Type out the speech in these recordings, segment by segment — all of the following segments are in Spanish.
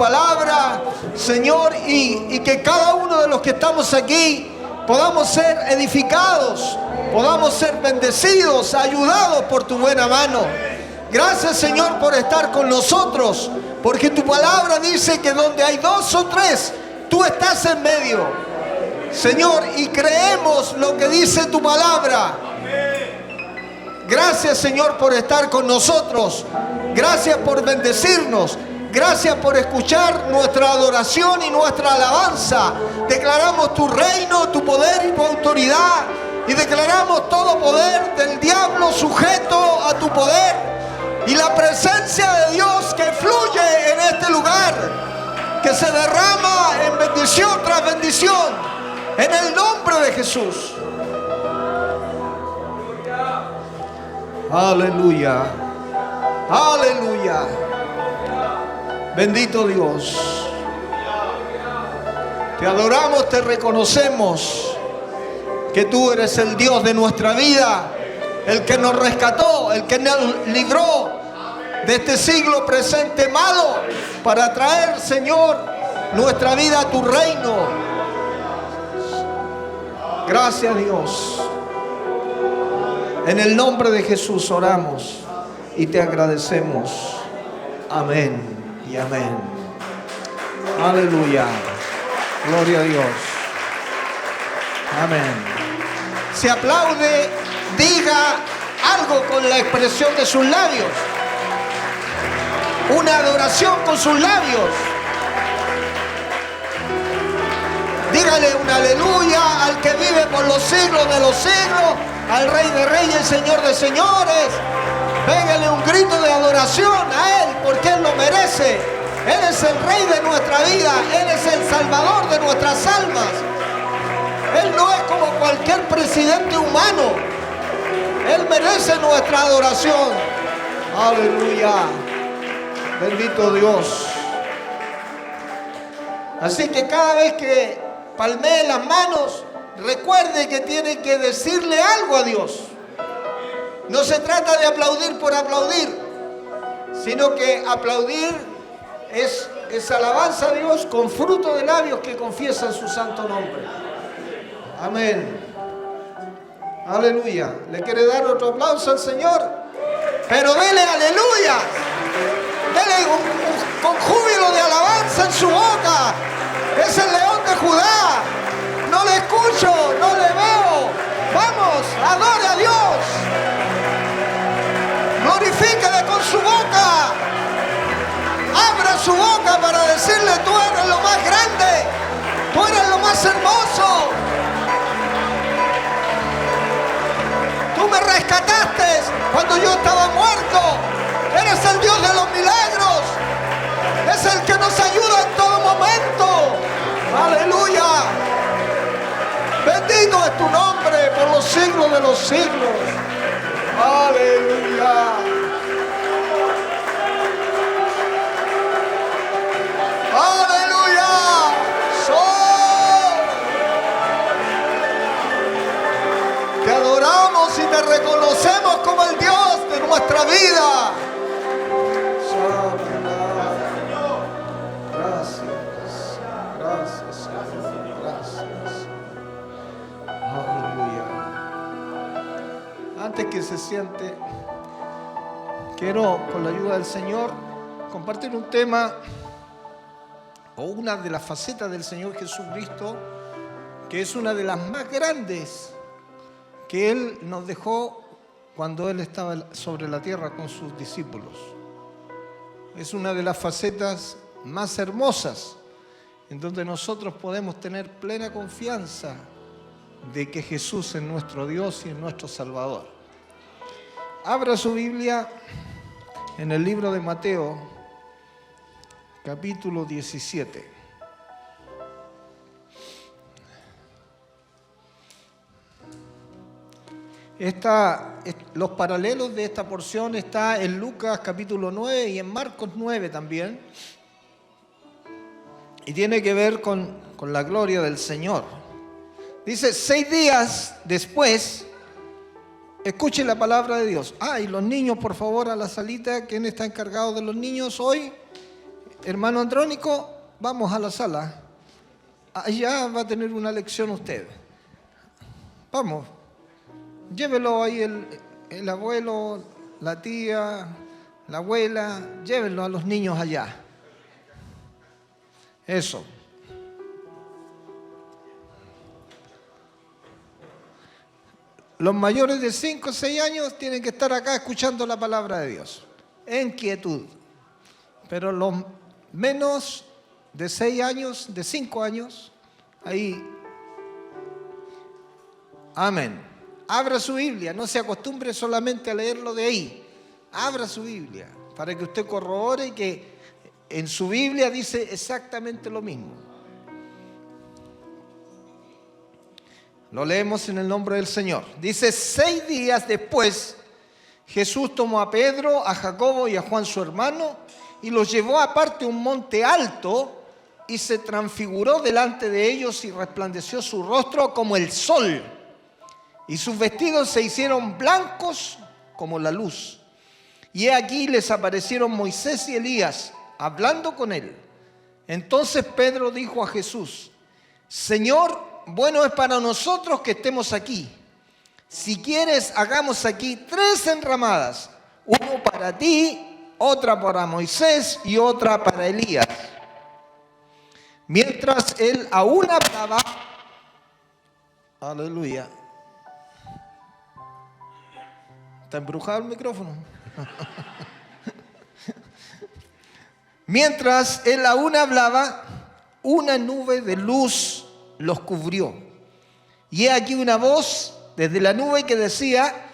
palabra, Señor, y que cada uno de los que estamos aquí podamos ser edificados, podamos ser bendecidos, ayudados por tu buena mano. Gracias, Señor, por estar con nosotros, porque tu palabra dice que donde hay 2 o 3, tú estás en medio, Señor, y creemos lo que dice tu palabra. Gracias, Señor, por estar con nosotros. Gracias por bendecirnos. Gracias por escuchar nuestra adoración y nuestra alabanza. Declaramos tu reino, tu poder y tu autoridad. Y declaramos todo poder del diablo sujeto a tu poder. Y la presencia de Dios que fluye en este lugar, que se derrama en bendición tras bendición, en el nombre de Jesús. Aleluya. Aleluya. Bendito Dios. Te adoramos, te reconocemos que tú eres el Dios de nuestra vida, el que nos rescató, el que nos libró de este siglo presente malo para traer, Señor, nuestra vida a tu reino. Gracias, Dios. En el nombre de Jesús oramos y te agradecemos. Amén y amén. Aleluya. Gloria a Dios. Amén. Se aplaude, diga algo con la expresión de sus labios. Una adoración con sus labios. Dígale un aleluya al que vive por los siglos de los siglos, al Rey de Reyes, Señor de Señores. Pégale un grito de adoración a Él, porque Él lo merece. Él es el Rey de nuestra vida. Él es el Salvador de nuestras almas. Él no es como cualquier presidente humano. Él merece nuestra adoración. Aleluya. Bendito Dios. Así que cada vez que palmee las manos, recuerde que tiene que decirle algo a Dios. No se trata de aplaudir por aplaudir, sino que aplaudir es alabanza a Dios con fruto de labios que confiesan su santo nombre. Amén. Aleluya. ¿Le quiere dar otro aplauso al Señor? Pero dele aleluya. Dele con júbilo de alabanza en su boca. Es el León de Judá. No le escucho, no le veo. Vamos, adore a Dios. Glorifíquele con su boca. Abra su boca para decirle: tú eres lo más grande, tú eres lo más hermoso. Tú me rescataste cuando yo estaba muerto. Eres el Dios de los milagros. Es el que nos ayuda en todo momento. Aleluya. Bendito es tu nombre por los siglos de los siglos. Aleluya. Aleluya. Te adoramos y te reconocemos como el Dios de nuestra vida. Gracias. Gracias, Señor. Gracias. Aleluya. Antes que se siente, quiero, con la ayuda del Señor, compartir un tema o una de las facetas del Señor Jesucristo, que es una de las más grandes que Él nos dejó cuando Él estaba sobre la tierra con sus discípulos. Es una de las facetas más hermosas, en donde nosotros podemos tener plena confianza de que Jesús es nuestro Dios y es nuestro Salvador. Abra su Biblia en el libro de Mateo, capítulo 17. Los paralelos de esta porción está en Lucas capítulo 9 y en Marcos 9 también. Y tiene que ver con la gloria del Señor. Dice: 6 días después, escuchen la palabra de Dios. Y los niños, por favor, a la salita. ¿Quién está encargado de los niños hoy? Hermano Andrónico, vamos a la sala. Allá va a tener una lección usted. Vamos, llévelo ahí el abuelo, la tía, la abuela, llévenlo a los niños allá. Eso. Los mayores de 5 o 6 años tienen que estar acá escuchando la palabra de Dios, en quietud. Pero los menos de 6 años, de 5 años, ahí. Amén. Abra su Biblia, no se acostumbre solamente a leerlo de ahí. Abra su Biblia para que usted corrobore que en su Biblia dice exactamente lo mismo. Lo leemos en el nombre del Señor. Dice: 6 días después, Jesús tomó a Pedro, a Jacobo y a Juan su hermano y los llevó aparte a un monte alto y se transfiguró delante de ellos y resplandeció su rostro como el sol y sus vestidos se hicieron blancos como la luz. Y he aquí les aparecieron Moisés y Elías hablando con él. Entonces Pedro dijo a Jesús: Señor, bueno es para nosotros que estemos aquí. Si quieres, hagamos aquí 3 enramadas, uno para ti, otra para Moisés y otra para Elías. Mientras él aún hablaba, aleluya. ¿Está embrujado el micrófono? Mientras él aún hablaba, una nube de luz los cubrió. Y he aquí una voz desde la nube que decía: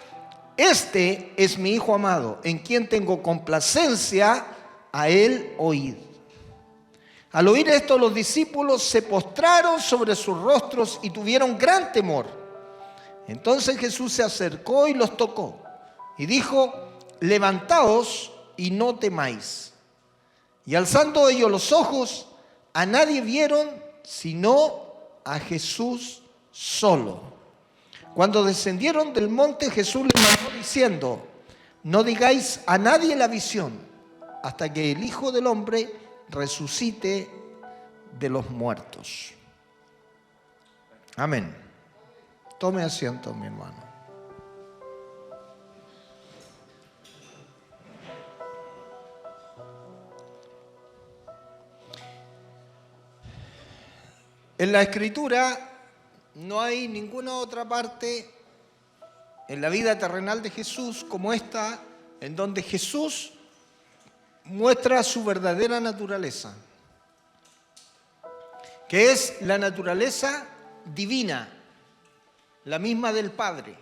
Este es mi Hijo amado, en quien tengo complacencia, a él oíd. Al oír esto, los discípulos se postraron sobre sus rostros y tuvieron gran temor. Entonces Jesús se acercó y los tocó y dijo: Levantaos y no temáis. Y alzando ellos los ojos, a nadie vieron sino a Jesús solo. Cuando descendieron del monte, Jesús les mandó diciendo: No digáis a nadie la visión, hasta que el Hijo del Hombre resucite de los muertos. Amén. Tome asiento, mi hermano. En la Escritura no hay ninguna otra parte en la vida terrenal de Jesús como esta, en donde Jesús muestra su verdadera naturaleza, que es la naturaleza divina, la misma del Padre.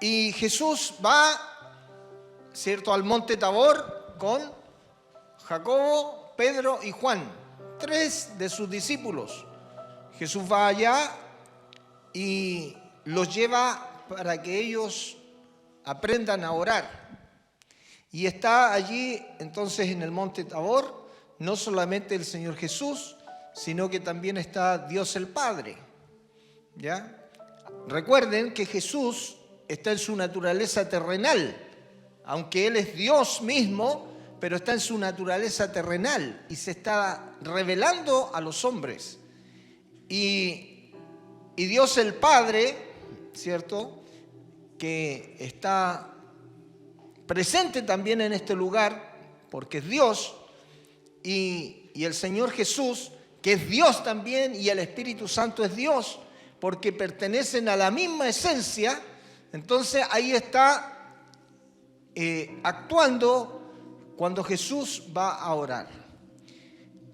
Y Jesús va, ¿cierto?, al monte Tabor con Jacobo, Pedro y Juan, 3 de sus discípulos. Jesús va allá y los lleva para que ellos aprendan a orar. Y está allí entonces en el monte Tabor no solamente el Señor Jesús, sino que también está Dios el Padre. ¿Ya? Recuerden que Jesús está en su naturaleza terrenal, aunque Él es Dios mismo, pero está en su naturaleza terrenal y se está revelando a los hombres. Y Dios el Padre, ¿cierto?, que está presente también en este lugar, porque es Dios, y el Señor Jesús, que es Dios también, y el Espíritu Santo es Dios, porque pertenecen a la misma esencia. Entonces ahí está actuando cuando Jesús va a orar.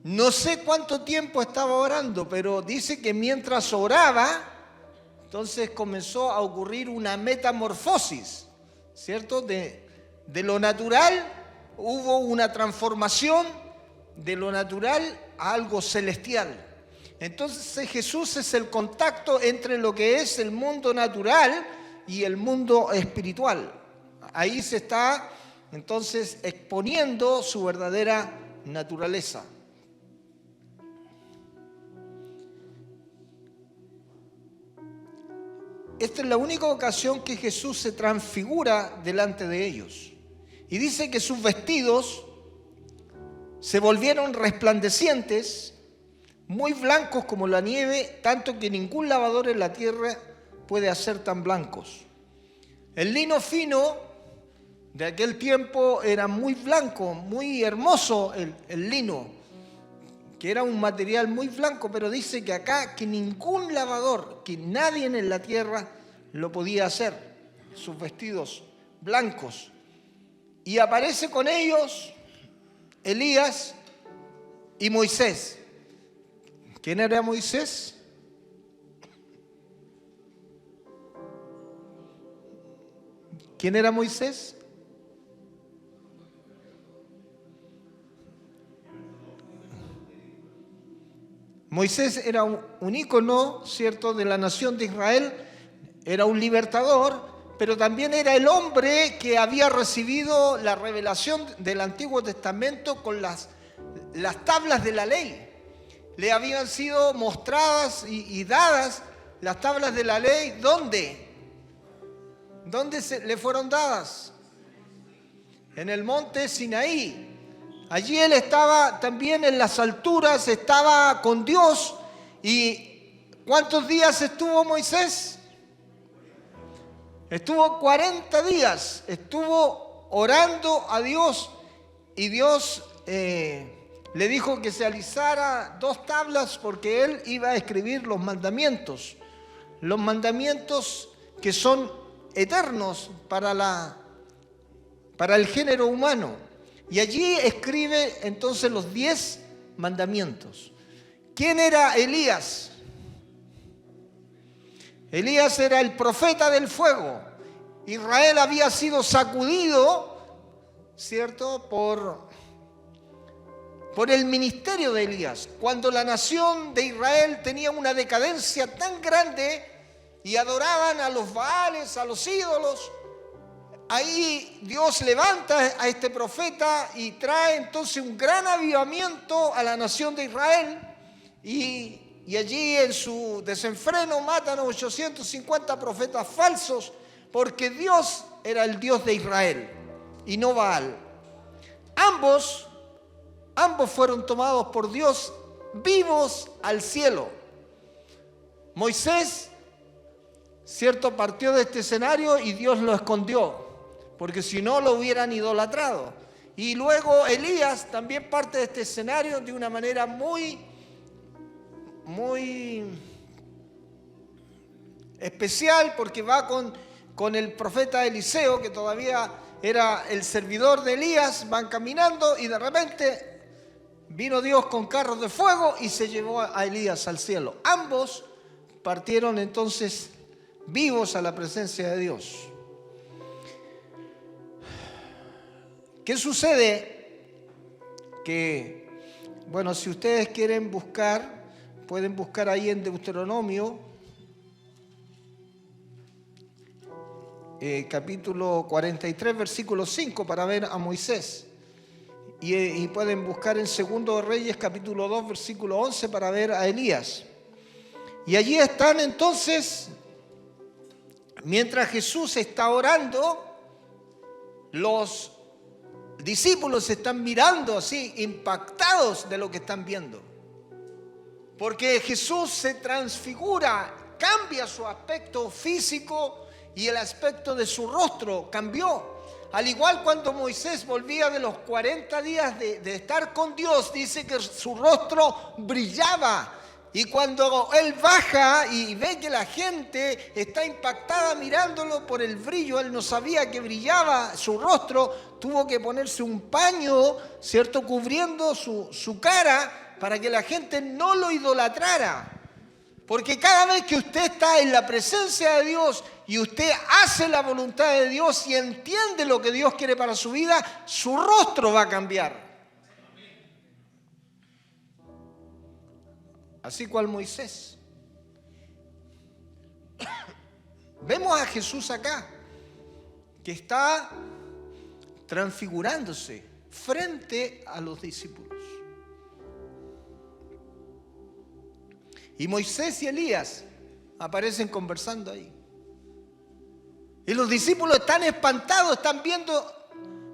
No sé cuánto tiempo estaba orando, pero dice que mientras oraba, entonces comenzó a ocurrir una metamorfosis, ¿cierto? De lo natural hubo una transformación de lo natural a algo celestial. Entonces Jesús es el contacto entre lo que es el mundo natural y el mundo espiritual. Ahí se está entonces exponiendo su verdadera naturaleza. Esta es la única ocasión que Jesús se transfigura delante de ellos. Y dice que sus vestidos se volvieron resplandecientes, muy blancos como la nieve, tanto que ningún lavador en la tierra puede hacer tan blancos. El lino fino de aquel tiempo era muy blanco, muy hermoso el lino, que era un material muy blanco, pero dice que acá que ningún lavador, que nadie en la tierra lo podía hacer, sus vestidos blancos. Y aparece con ellos Elías y Moisés. ¿Quién era Moisés? ¿Quién era Moisés? Moisés era un ícono, ¿cierto?, de la nación de Israel, era un libertador, pero también era el hombre que había recibido la revelación del Antiguo Testamento con las tablas de la ley. Le habían sido mostradas y dadas las tablas de la ley. ¿Dónde? ¿Dónde le fueron dadas? En el monte Sinaí. Allí él estaba también en las alturas, estaba con Dios. ¿Y cuántos días estuvo Moisés? Estuvo 40 días, estuvo orando a Dios y Dios le dijo que se alisara 2 tablas porque él iba a escribir los mandamientos que son eternos para el género humano. Y allí escribe entonces los 10 mandamientos. ¿Quién era Elías? Elías era el profeta del fuego. Israel había sido sacudido, ¿cierto?, por el ministerio de Elías. Cuando la nación de Israel tenía una decadencia tan grande y adoraban a los Baales, a los ídolos, ahí Dios levanta a este profeta y trae entonces un gran avivamiento a la nación de Israel y allí en su desenfreno matan a 850 profetas falsos porque Dios era el Dios de Israel y no Baal. Ambos fueron tomados por Dios vivos al cielo. Moisés, cierto, partió de este escenario y Dios lo escondió, porque si no lo hubieran idolatrado. Y luego Elías también parte de este escenario de una manera muy especial, porque va con el profeta Eliseo, que todavía era el servidor de Elías, van caminando y de repente vino Dios con carros de fuego y se llevó a Elías al cielo. Ambos partieron entonces vivos a la presencia de Dios. ¿Qué sucede? Que, bueno, si ustedes quieren buscar, pueden buscar ahí en Deuteronomio, capítulo 43, versículo 5, para ver a Moisés. Y pueden buscar en 2 Reyes, capítulo 2, versículo 11, para ver a Elías. Y allí están entonces, mientras Jesús está orando, los discípulos están mirando así, impactados de lo que están viendo. Porque Jesús se transfigura, cambia su aspecto físico y el aspecto de su rostro cambió. Al igual cuando Moisés volvía de los 40 días de estar con Dios, dice que su rostro brillaba. Y cuando él baja y ve que la gente está impactada mirándolo por el brillo, él no sabía que brillaba su rostro, tuvo que ponerse un paño, ¿cierto?, cubriendo su cara para que la gente no lo idolatrara. Porque cada vez que usted está en la presencia de Dios y usted hace la voluntad de Dios y entiende lo que Dios quiere para su vida, su rostro va a cambiar. Así cual Moisés. Vemos a Jesús acá, que está transfigurándose frente a los discípulos. Y Moisés y Elías aparecen conversando ahí. Y los discípulos están espantados, están viendo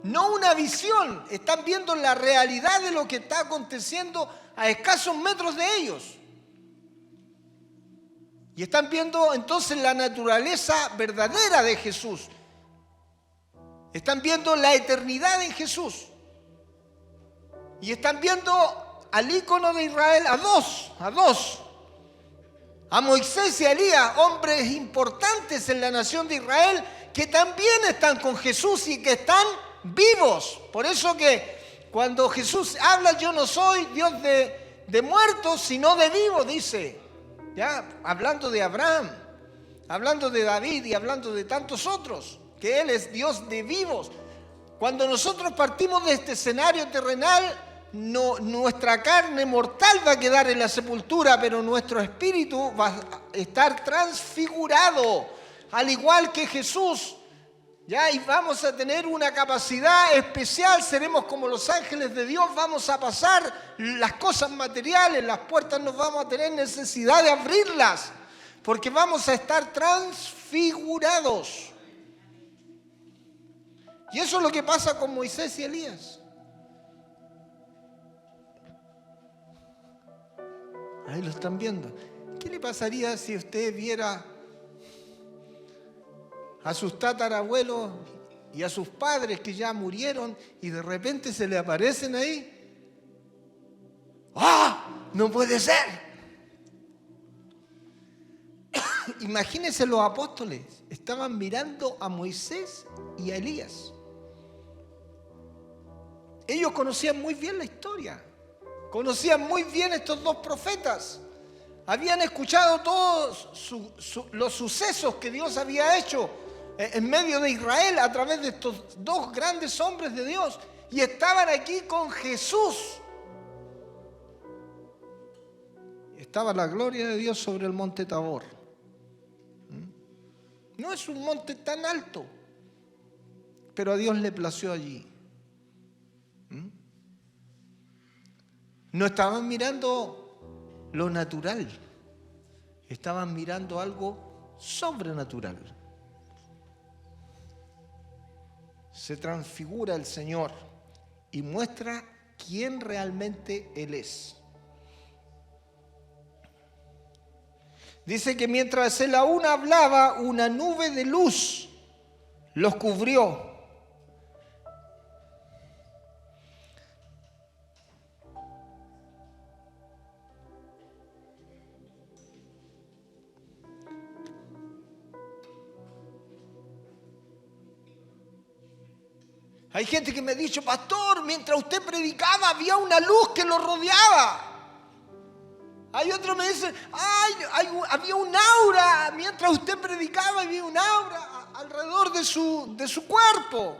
no una visión, están viendo la realidad de lo que está aconteciendo a escasos metros de ellos. Y están viendo entonces la naturaleza verdadera de Jesús. Están viendo la eternidad en Jesús. Y están viendo al ícono de Israel, a dos. A Moisés y a Elías, hombres importantes en la nación de Israel, que también están con Jesús y que están vivos. Por eso que cuando Jesús habla, yo no soy Dios de muertos, sino de vivos, dice. Ya, hablando de Abraham, hablando de David y hablando de tantos otros, que Él es Dios de vivos. Cuando nosotros partimos de este escenario terrenal, nuestra carne mortal va a quedar en la sepultura, pero nuestro espíritu va a estar transfigurado, al igual que Jesús. Ya, y vamos a tener una capacidad especial, seremos como los ángeles de Dios, vamos a pasar las cosas materiales, las puertas no vamos a tener necesidad de abrirlas, porque vamos a estar transfigurados. Y eso es lo que pasa con Moisés y Elías. Ahí lo están viendo. ¿Qué le pasaría si usted viera a sus tatarabuelos y a sus padres que ya murieron y de repente se le aparecen ahí? ¡Ah! ¡No puede ser! Imagínense, los apóstoles estaban mirando a Moisés y a Elías. Ellos conocían muy bien la historia. Conocían muy bien estos dos profetas. Habían escuchado todos los sucesos que Dios había hecho en medio de Israel a través de estos dos grandes hombres de Dios. Y estaban aquí con Jesús. Estaba la gloria de Dios sobre el monte Tabor. No es un monte tan alto, pero a Dios le plació allí. No estaban mirando lo natural, estaban mirando algo sobrenatural. Se transfigura el Señor y muestra quién realmente Él es. Dice que mientras él aún hablaba, una nube de luz los cubrió. Hay gente que me ha dicho, pastor, mientras usted predicaba había una luz que lo rodeaba. Hay otros que me dicen, había un aura, mientras usted predicaba había un aura alrededor de su cuerpo.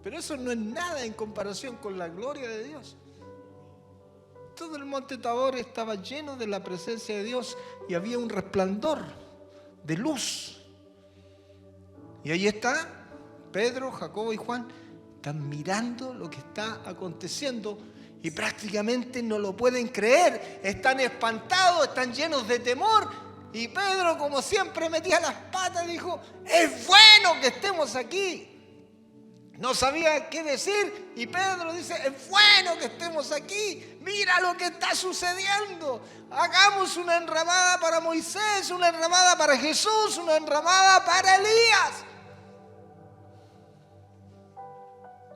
Pero eso no es nada en comparación con la gloria de Dios. Todo el monte Tabor estaba lleno de la presencia de Dios y había un resplandor de luz. Y ahí está Pedro, Jacobo y Juan, están mirando lo que está aconteciendo y prácticamente no lo pueden creer. Están espantados, están llenos de temor. Y Pedro, como siempre, metía las patas y dijo, es bueno que estemos aquí. No sabía qué decir y Pedro dice, es bueno que estemos aquí. Mira lo que está sucediendo. Hagamos una enramada para Moisés, una enramada para Jesús, una enramada para Elías.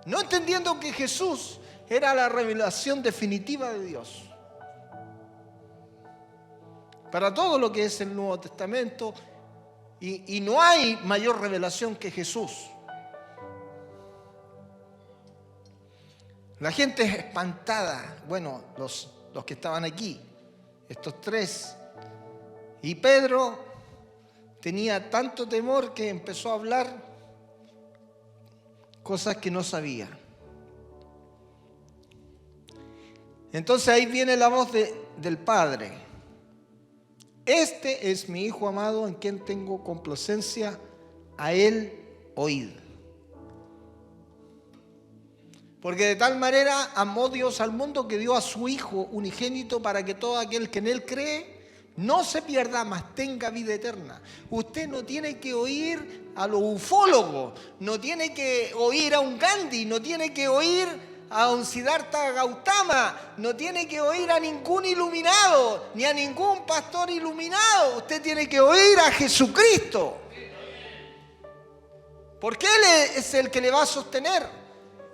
No entendiendo que Jesús era la revelación definitiva de Dios. Para todo lo que es el Nuevo Testamento, y no hay mayor revelación que Jesús. La gente es espantada, bueno, los que estaban aquí, estos tres. Y Pedro tenía tanto temor que empezó a hablar cosas que no sabía. Entonces ahí viene la voz del Padre. Este es mi Hijo amado en quien tengo complacencia, a Él oíd. Porque de tal manera amó Dios al mundo que dio a su Hijo unigénito para que todo aquel que en Él cree no se pierda, mas tenga vida eterna. Usted no tiene que oír a los ufólogos, no tiene que oír a un Gandhi, no tiene que oír a un Siddhartha Gautama, no tiene que oír a ningún iluminado, ni a ningún pastor iluminado. Usted tiene que oír a Jesucristo. Porque Él es el que le va a sostener.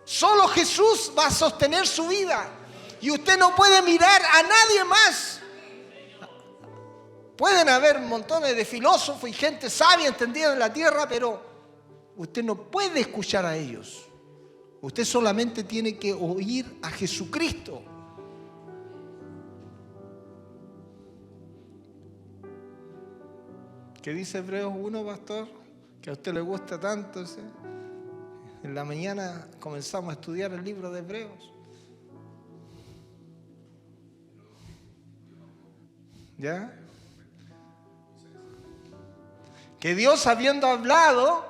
Solo Jesús va a sostener su vida. Y usted no puede mirar a nadie más. Pueden haber montones de filósofos y gente sabia, entendida en la tierra, pero usted no puede escuchar a ellos. Usted solamente tiene que oír a Jesucristo. ¿Qué dice Hebreos 1, pastor? Que a usted le gusta tanto. ¿Sí? En la mañana comenzamos a estudiar el libro de Hebreos. ¿Ya? Que Dios, habiendo hablado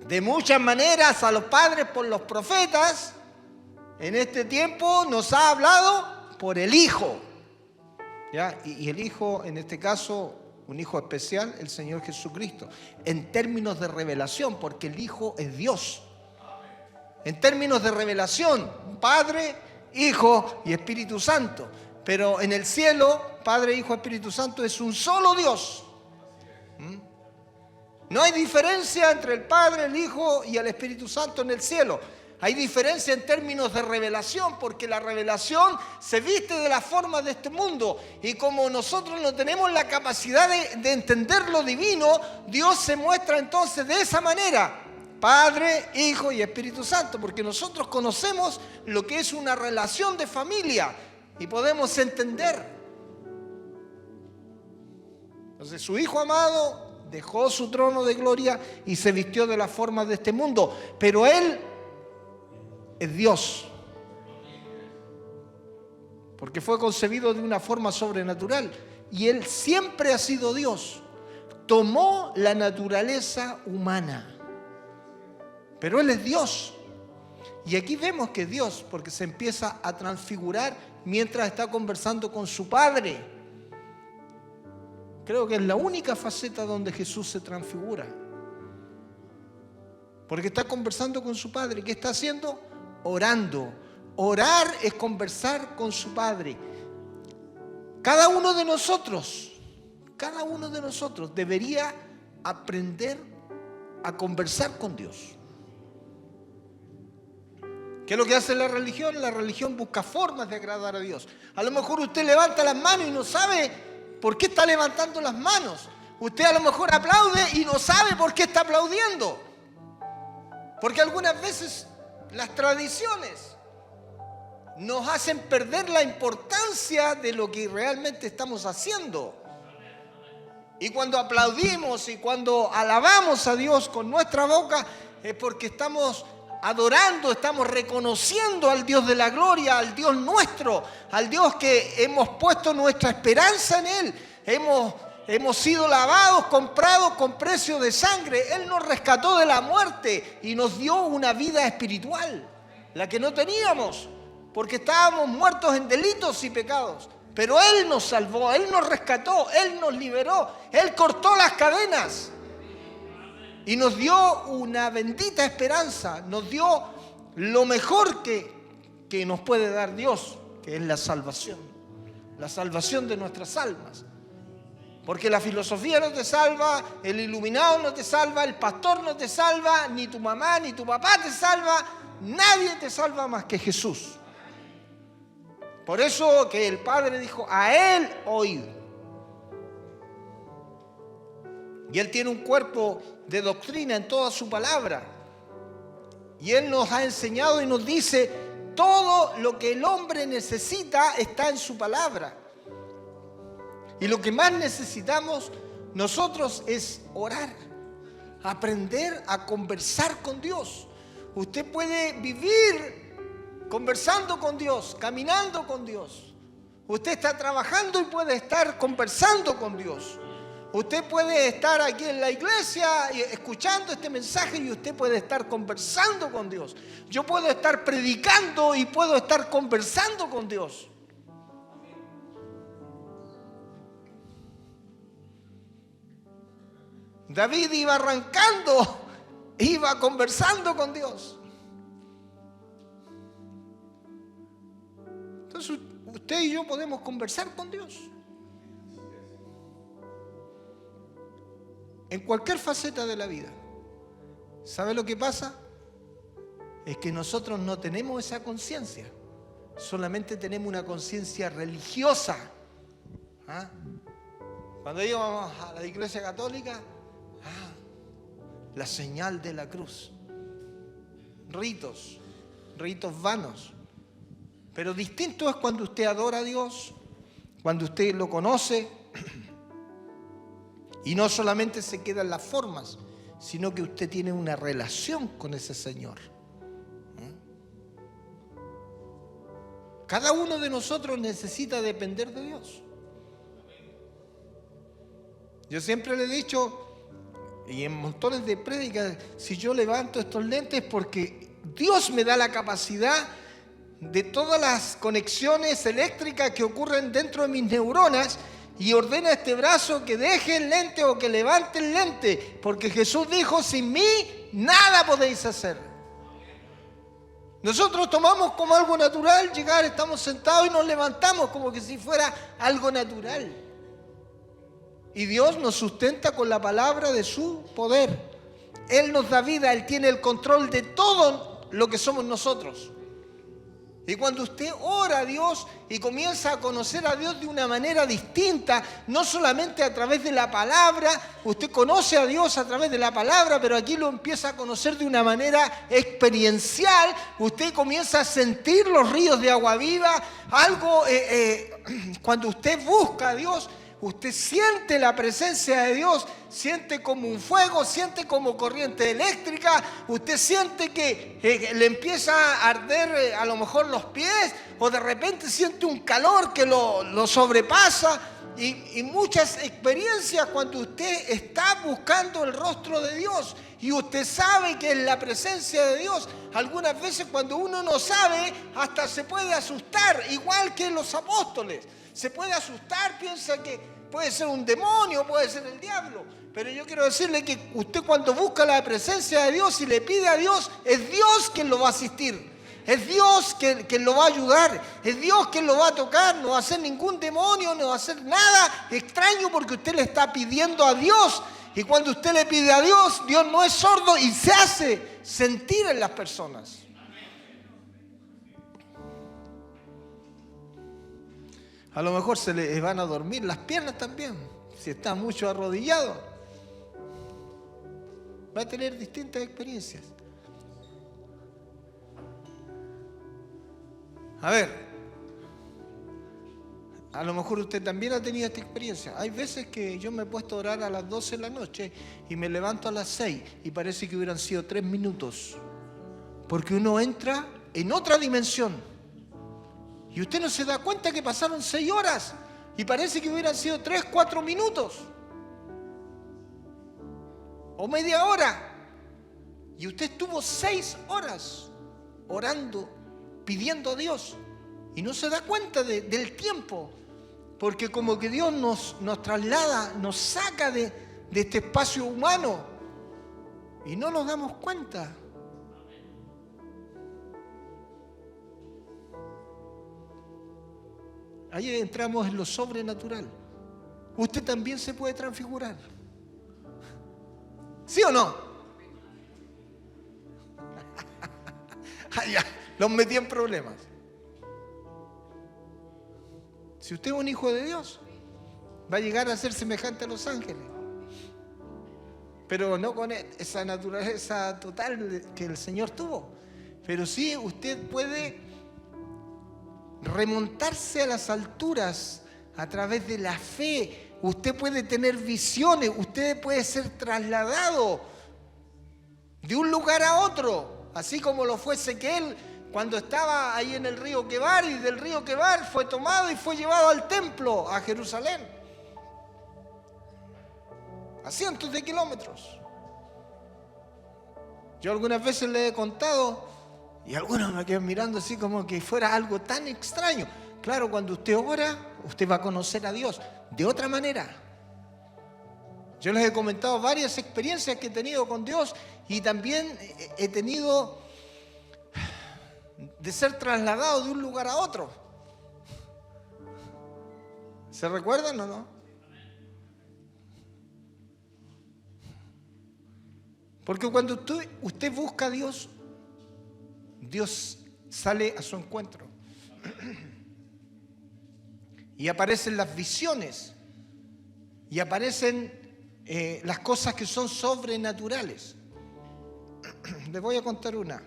de muchas maneras a los padres por los profetas, en este tiempo nos ha hablado por el Hijo. ¿Ya? Y el Hijo, en este caso, un Hijo especial, el Señor Jesucristo, en términos de revelación, porque el Hijo es Dios. En términos de revelación, Padre, Hijo y Espíritu Santo. Pero en el cielo, Padre, Hijo, Espíritu Santo es un solo Dios. No hay diferencia entre el Padre, el Hijo y el Espíritu Santo en el cielo. Hay diferencia en términos de revelación, porque la revelación se viste de la forma de este mundo. Y como nosotros no tenemos la capacidad de entender lo divino, Dios se muestra entonces de esa manera. Padre, Hijo y Espíritu Santo, porque nosotros conocemos lo que es una relación de familia y podemos entender. Entonces, su Hijo amado dejó su trono de gloria y se vistió de la forma de este mundo, pero Él es Dios, porque fue concebido de una forma sobrenatural y Él siempre ha sido Dios. Tomó la naturaleza humana, pero Él es Dios. Y aquí vemos que es Dios, porque se empieza a transfigurar mientras está conversando con su Padre. Creo que es la única faceta donde Jesús se transfigura. Porque está conversando con su Padre. ¿Qué está haciendo? Orando. Orar es conversar con su Padre. Cada uno de nosotros debería aprender a conversar con Dios. ¿Qué es lo que hace la religión? La religión busca formas de agradar a Dios. A lo mejor usted levanta las manos y no sabe ¿por qué está levantando las manos? Usted a lo mejor aplaude y no sabe por qué está aplaudiendo. Porque algunas veces las tradiciones nos hacen perder la importancia de lo que realmente estamos haciendo. Y cuando aplaudimos y cuando alabamos a Dios con nuestra boca es porque estamos adorando, estamos reconociendo al Dios de la gloria, al Dios nuestro, al Dios que hemos puesto nuestra esperanza en Él. Hemos sido lavados, comprados con precio de sangre. Él nos rescató de la muerte y nos dio una vida espiritual, la que no teníamos, porque estábamos muertos en delitos y pecados. Pero Él nos salvó, Él nos rescató, Él nos liberó, Él cortó las cadenas. Y nos dio una bendita esperanza, nos dio lo mejor que nos puede dar Dios, que es la salvación de nuestras almas. Porque la filosofía no te salva, el iluminado no te salva, el pastor no te salva, ni tu mamá ni tu papá te salva, nadie te salva más que Jesús. Por eso que el Padre dijo, a Él oíd. Y Él tiene un cuerpo de doctrina en toda su palabra. Y Él nos ha enseñado y nos dice, todo lo que el hombre necesita está en su palabra. Y lo que más necesitamos nosotros es orar, aprender a conversar con Dios. Usted puede vivir conversando con Dios, caminando con Dios. Usted está trabajando y puede estar conversando con Dios. Usted puede estar aquí en la iglesia escuchando este mensaje y usted puede estar conversando con Dios. Yo puedo estar predicando y puedo estar conversando con Dios. David iba arrancando, iba conversando con Dios. Entonces usted y yo podemos conversar con Dios. En cualquier faceta de la vida. ¿Sabe lo que pasa? Es que nosotros no tenemos esa conciencia. Solamente tenemos una conciencia religiosa. ¿Ah? Cuando íbamos a la iglesia católica, la señal de la cruz. Ritos vanos. Pero distinto es cuando usted adora a Dios, cuando usted lo conoce, y no solamente se queda en las formas, sino que usted tiene una relación con ese Señor. Cada uno de nosotros necesita depender de Dios. Yo siempre le he dicho, y en montones de prédicas, si yo levanto estos lentes es porque Dios me da la capacidad de todas las conexiones eléctricas que ocurren dentro de mis neuronas y ordena a este brazo que deje el lente o que levante el lente, porque Jesús dijo, sin mí nada podéis hacer. Nosotros tomamos como algo natural llegar, estamos sentados y nos levantamos como que si fuera algo natural. Y Dios nos sustenta con la palabra de su poder. Él nos da vida, Él tiene el control de todo lo que somos nosotros. Y cuando usted ora a Dios y comienza a conocer a Dios de una manera distinta, no solamente a través de la palabra, usted conoce a Dios a través de la palabra, pero aquí lo empieza a conocer de una manera experiencial, usted comienza a sentir los ríos de agua viva, cuando usted busca a Dios, usted siente la presencia de Dios, siente como un fuego, siente como corriente eléctrica, usted siente que le empieza a arder a lo mejor los pies, o de repente siente un calor que lo sobrepasa, y muchas experiencias cuando usted está buscando el rostro de Dios, y usted sabe que es la presencia de Dios. Algunas veces cuando uno no sabe, hasta se puede asustar, igual que los apóstoles. Se puede asustar, piensa que puede ser un demonio, puede ser el diablo. Pero yo quiero decirle que usted cuando busca la presencia de Dios y le pide a Dios, es Dios quien lo va a asistir. Es Dios quien lo va a ayudar. Es Dios quien lo va a tocar. No va a ser ningún demonio, no va a ser nada extraño porque usted le está pidiendo a Dios. Y cuando usted le pide a Dios, Dios no es sordo y se hace sentir en las personas. A lo mejor se le van a dormir las piernas también, si está mucho arrodillado. Va a tener distintas experiencias. A ver, a lo mejor usted también ha tenido esta experiencia. Hay veces que yo me he puesto a orar a las 12 de la noche y me levanto a las 6 y parece que hubieran sido 3 minutos. Porque uno entra en otra dimensión. Y usted no se da cuenta que pasaron 6 horas y parece que hubieran sido 3, 4 minutos. O media hora. Y usted estuvo 6 horas orando, pidiendo a Dios. Y no se da cuenta del tiempo. Porque como que Dios nos traslada, nos saca de este espacio humano. Y no nos damos cuenta. Ahí entramos en lo sobrenatural. Usted también se puede transfigurar. ¿Sí o no? Ya, los metí en problemas. Si usted es un hijo de Dios, va a llegar a ser semejante a los ángeles. Pero no con esa naturaleza total que el Señor tuvo. Pero sí usted puede remontarse a las alturas a través de la fe. Usted puede tener visiones, usted puede ser trasladado de un lugar a otro, así como lo fue Ezequiel cuando estaba ahí en el río Quebar, y del río Quebar fue tomado y fue llevado al templo, a Jerusalén, a cientos de kilómetros. Yo algunas veces le he contado y algunos me quedan mirando así como que fuera algo tan extraño. Claro, cuando usted ora, usted va a conocer a Dios de otra manera. Yo les he comentado varias experiencias que he tenido con Dios y también he tenido de ser trasladado de un lugar a otro. ¿Se recuerdan o no? Porque cuando usted busca a Dios, Dios sale a su encuentro. Y aparecen las visiones. Y aparecen las cosas que son sobrenaturales. Les voy a contar una.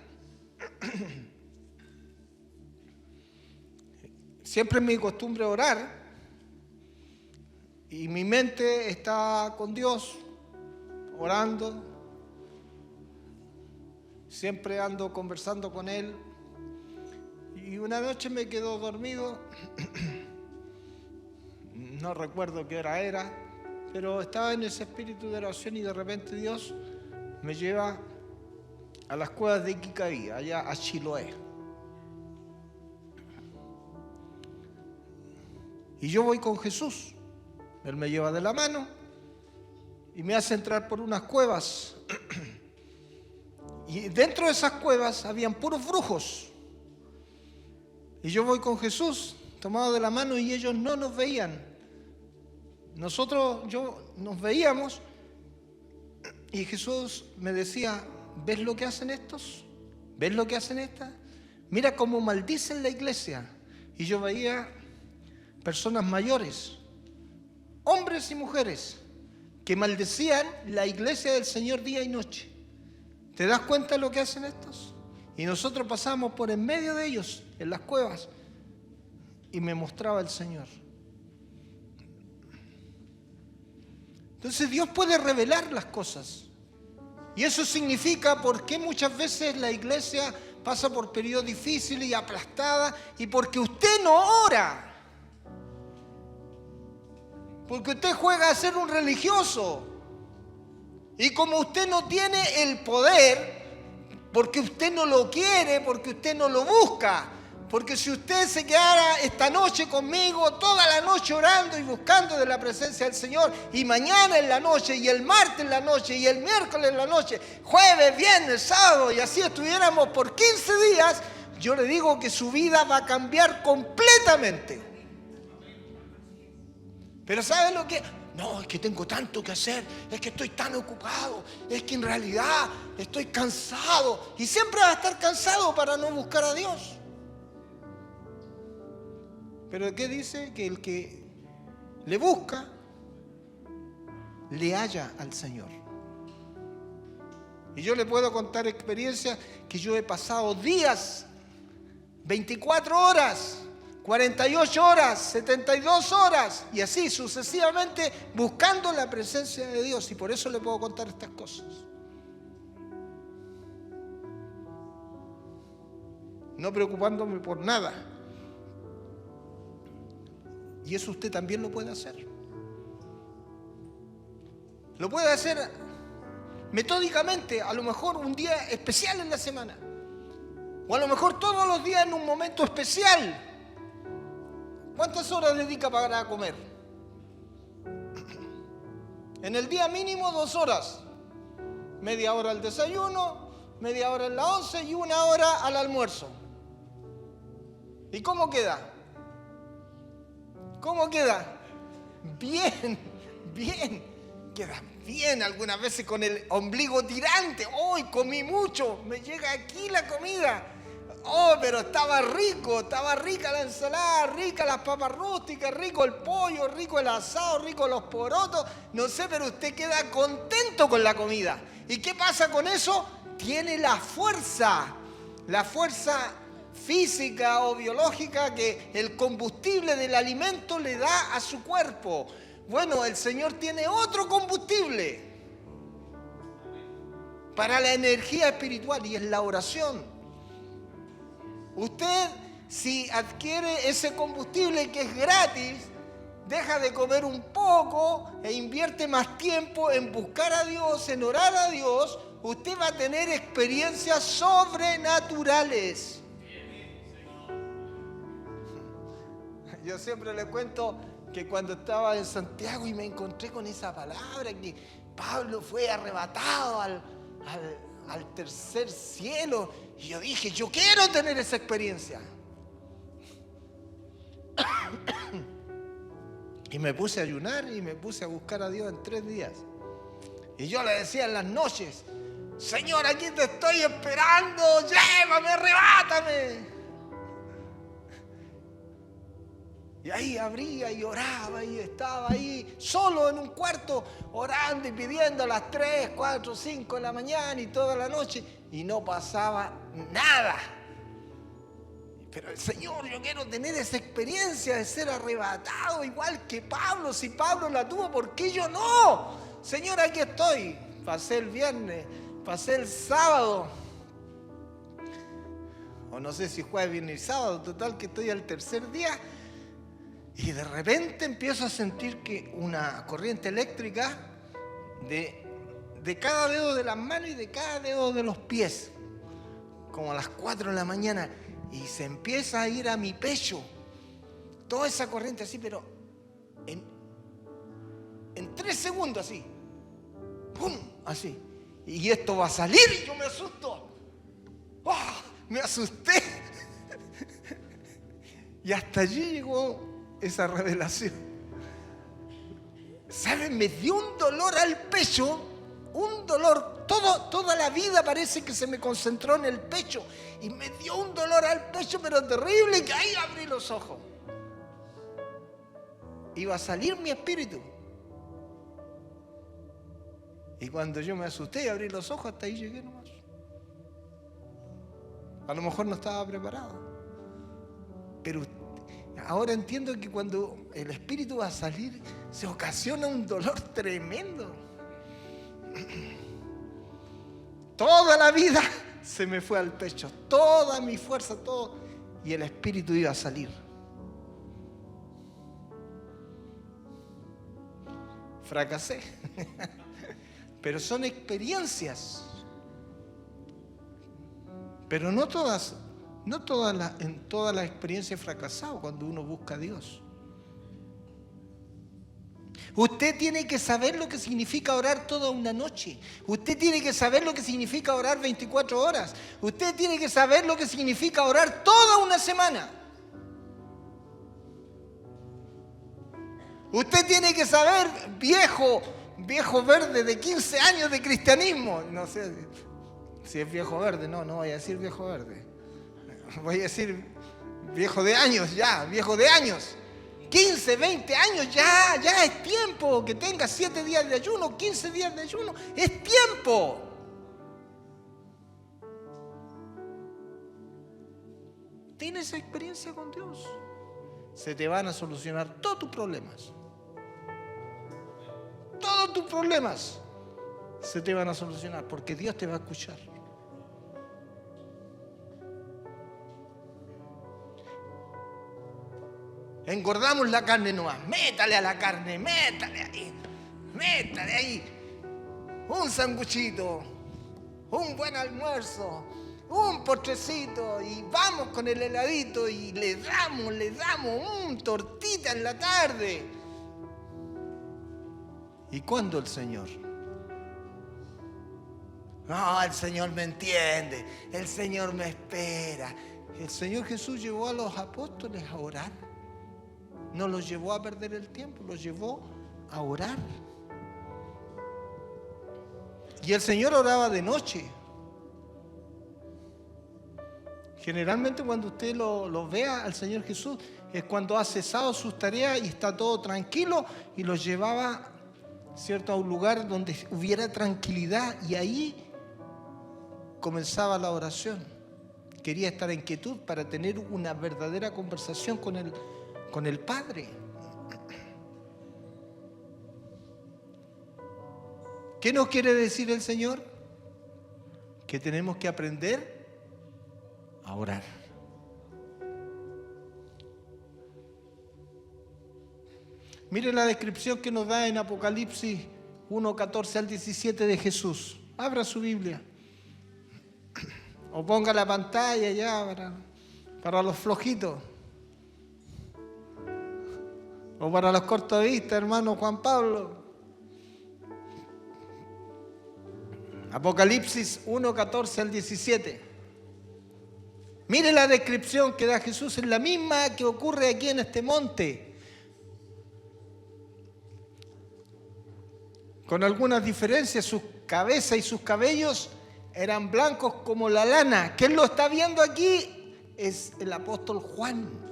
Siempre es mi costumbre orar. Y mi mente está con Dios, orando. Siempre ando conversando con Él. Y una noche me quedo dormido. No recuerdo qué hora era, pero estaba en ese espíritu de oración y de repente Dios me lleva a las cuevas de Iquicaí, allá a Chiloé. Y yo voy con Jesús. Él me lleva de la mano y me hace entrar por unas cuevas. Y dentro de esas cuevas habían puros brujos. Y yo voy con Jesús, tomado de la mano, y ellos no nos veían. Nos veíamos y Jesús me decía, ¿ves lo que hacen estos? ¿Ves lo que hacen estas? Mira cómo maldicen la iglesia. Y yo veía personas mayores, hombres y mujeres, que maldecían la iglesia del Señor día y noche. ¿Te das cuenta de lo que hacen estos? Y nosotros pasamos por en medio de ellos, en las cuevas, y me mostraba el Señor. Entonces Dios puede revelar las cosas. Y eso significa por qué muchas veces la iglesia pasa por periodos difíciles y aplastada, y porque usted no ora. Porque usted juega a ser un religioso. Y como usted no tiene el poder, porque usted no lo quiere, porque usted no lo busca, porque si usted se quedara esta noche conmigo, toda la noche orando y buscando de la presencia del Señor, y mañana en la noche, y el martes en la noche, y el miércoles en la noche, jueves, viernes, sábado, y así estuviéramos por 15 días, yo le digo que su vida va a cambiar completamente. Pero ¿sabe lo que? No, es que tengo tanto que hacer, es que estoy tan ocupado, es que en realidad estoy cansado. Y siempre va a estar cansado para no buscar a Dios. Pero ¿qué dice? Que el que le busca, le halla al Señor. Y yo le puedo contar experiencias que yo he pasado días, 24 horas, 48 horas, 72 horas y así sucesivamente buscando la presencia de Dios, y por eso le puedo contar estas cosas. No preocupándome por nada. Y eso usted también lo puede hacer. Lo puede hacer metódicamente, a lo mejor un día especial en la semana, o a lo mejor todos los días en un momento especial. ¿Cuántas horas dedica para comer? En el día mínimo 2 horas. Media hora al desayuno, media hora en la 11 y 1 hora al almuerzo. ¿Y cómo queda? ¿Cómo queda? Bien, bien. Queda bien, algunas veces con el ombligo tirante. ¡Hoy comí mucho! Me llega aquí la comida. ¡Oh, pero estaba rico! Estaba rica la ensalada, rica las papas rústicas, rico el pollo, rico el asado, rico los porotos. No sé, pero usted queda contento con la comida. ¿Y qué pasa con eso? Tiene la fuerza física o biológica que el combustible del alimento le da a su cuerpo. Bueno, el Señor tiene otro combustible para la energía espiritual, y es la oración. Usted, si adquiere ese combustible que es gratis, deja de comer un poco e invierte más tiempo en buscar a Dios, en orar a Dios, usted va a tener experiencias sobrenaturales. Yo siempre le cuento que cuando estaba en Santiago y me encontré con esa palabra, que Pablo fue arrebatado al tercer cielo, y yo dije, yo quiero tener esa experiencia. Y me puse a ayunar y me puse a buscar a Dios en 3 días. Y yo le decía en las noches, Señor, aquí te estoy esperando, llévame, arrebátame. Y ahí abría y oraba y estaba ahí solo en un cuarto orando y pidiendo a las 3, 4, 5 de la mañana y toda la noche, y no pasaba nada. Pero el Señor, yo quiero tener esa experiencia de ser arrebatado igual que Pablo. Si Pablo la tuvo, ¿por qué yo no? Señor, aquí estoy. Pasé el viernes, pasé el sábado, o no sé si jueves, viernes y sábado, total que estoy al tercer día. Y de repente empiezo a sentir que una corriente eléctrica de cada dedo de las manos y de cada dedo de los pies, como a las 4 de la mañana, y se empieza a ir a mi pecho, toda esa corriente así, pero en 3 segundos así, ¡pum!, así. Y esto va a salir y yo me asusto. ¡Oh! Me asusté. Y hasta allí llegó esa revelación. ¿Saben? Me dio un dolor al pecho, un dolor, toda la vida parece que se me concentró en el pecho, y me dio un dolor al pecho, pero terrible, que ahí abrí los ojos. Iba a salir mi espíritu. Y cuando yo me asusté y abrí los ojos, hasta ahí llegué nomás. A lo mejor no estaba preparado. Pero ahora entiendo que cuando el espíritu va a salir, se ocasiona un dolor tremendo. Toda la vida se me fue al pecho, toda mi fuerza, todo, y el espíritu iba a salir. Fracasé. Pero son experiencias. Pero en todas las experiencias he fracasado cuando uno busca a Dios. Usted tiene que saber lo que significa orar toda una noche. Usted tiene que saber lo que significa orar 24 horas. Usted tiene que saber lo que significa orar toda una semana. Usted tiene que saber, viejo verde de 15 años de cristianismo. No sé si es viejo verde, no voy a decir viejo verde. Voy a decir viejo de años, ya, viejo de años. 15, 20 años, ya es tiempo que tenga 7 días de ayuno, 15 días de ayuno, es tiempo. ¿Tienes esa experiencia con Dios? Se te van a solucionar todos tus problemas. Todos tus problemas se te van a solucionar porque Dios te va a escuchar. Engordamos la carne nomás. Métale a la carne, métale ahí. Un sanguchito, un buen almuerzo, un postrecito, y vamos con el heladito y le damos tortita en la tarde. ¿Y cuándo el Señor? No, el Señor me entiende, el Señor me espera. El Señor Jesús llevó a los apóstoles a orar. No los llevó a perder el tiempo, los llevó a orar. Y el Señor oraba de noche. Generalmente cuando usted lo vea al Señor Jesús es cuando ha cesado sus tareas y está todo tranquilo, y los llevaba, ¿cierto?, a un lugar donde hubiera tranquilidad, y ahí comenzaba la oración. Quería estar en quietud para tener una verdadera conversación con el Padre. ¿Qué nos quiere decir el Señor? Que tenemos que aprender a orar. Miren la descripción que nos da en Apocalipsis 1, 14 al 17 de Jesús. Abra su Biblia. O ponga la pantalla ya para los flojitos. O para los cortovistas, hermano Juan Pablo. Apocalipsis 1, 14 al 17. Mire la descripción que da Jesús, es la misma que ocurre aquí en este monte. Con algunas diferencias, sus cabezas y sus cabellos eran blancos como la lana. ¿Quién lo está viendo aquí? Es el apóstol Juan.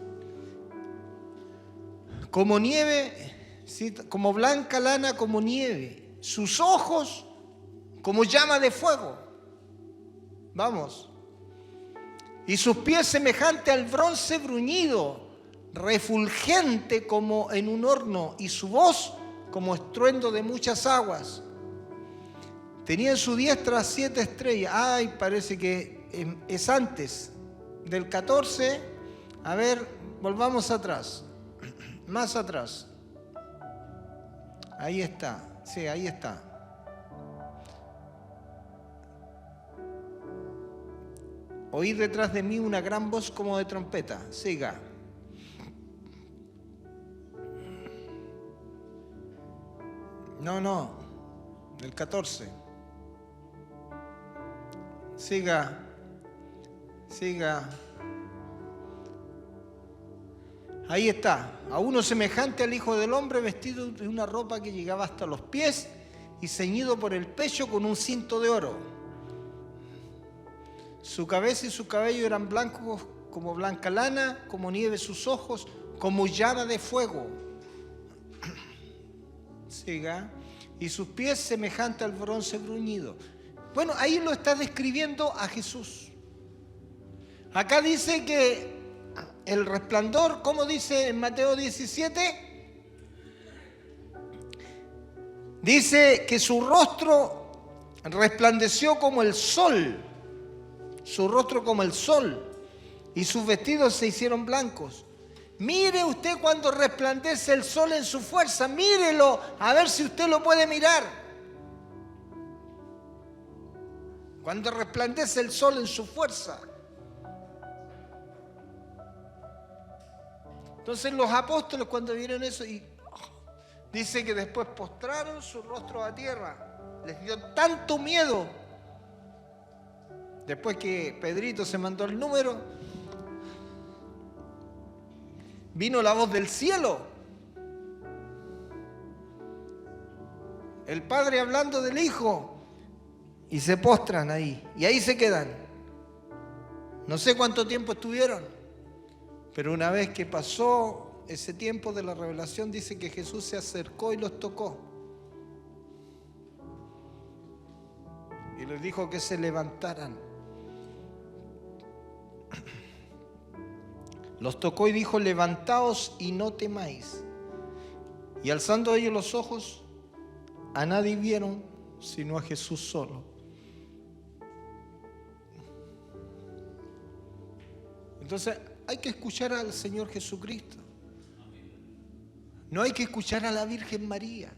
Como nieve, ¿sí? Como blanca lana, como nieve. Sus ojos como llama de fuego. Vamos. Y sus pies semejante al bronce bruñido, refulgente como en un horno, y su voz como estruendo de muchas aguas. Tenía en su diestra 7 estrellas. Ay, parece que es antes del 14. A ver, volvamos atrás. Más atrás. Ahí está. Sí, ahí está. Oí detrás de mí una gran voz como de trompeta. Siga. No. Del 14. Siga. Ahí está. A uno semejante al Hijo del Hombre, vestido de una ropa que llegaba hasta los pies y ceñido por el pecho con un cinto de oro. Su cabeza y su cabello eran blancos como blanca lana, como nieve sus ojos, como llama de fuego. Siga. Y sus pies semejantes al bronce bruñido. Bueno, ahí lo está describiendo a Jesús. Acá dice que el resplandor, ¿cómo dice en Mateo 17? Dice que su rostro resplandeció como el sol. Su rostro como el sol, y sus vestidos se hicieron blancos. Mire usted cuando resplandece el sol en su fuerza, mírelo, a ver si usted lo puede mirar. Cuando resplandece el sol en su fuerza. Entonces los apóstoles cuando vieron eso, dice que después postraron su rostro a tierra. Les dio tanto miedo. Después que Pedrito se mandó el número, vino la voz del cielo. El Padre hablando del Hijo. Y se postran ahí. Y ahí se quedan. No sé cuánto tiempo estuvieron. Pero una vez que pasó ese tiempo de la revelación, dice que Jesús se acercó y los tocó. Y les dijo que se levantaran. Los tocó y dijo: levantaos y no temáis. Y alzando ellos los ojos, a nadie vieron sino a Jesús solo. Entonces hay que escuchar al Señor Jesucristo. No hay que escuchar a la Virgen María,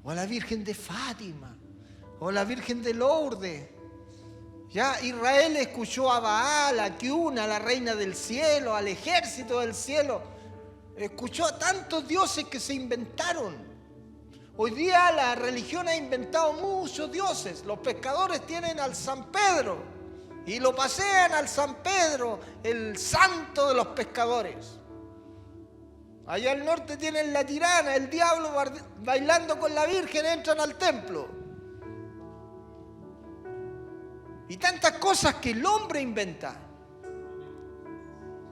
o a la Virgen de Fátima, o a la Virgen de Lourdes. Ya Israel escuchó a Baal, a Kiuna, a la reina del cielo, al ejército del cielo. Escuchó a tantos dioses que se inventaron. Hoy día la religión ha inventado muchos dioses. Los pescadores tienen al San Pedro y lo pasean al San Pedro, el santo de los pescadores. Allá al norte tienen la tirana, el diablo bailando con la Virgen, entran al templo. Y tantas cosas que el hombre inventa.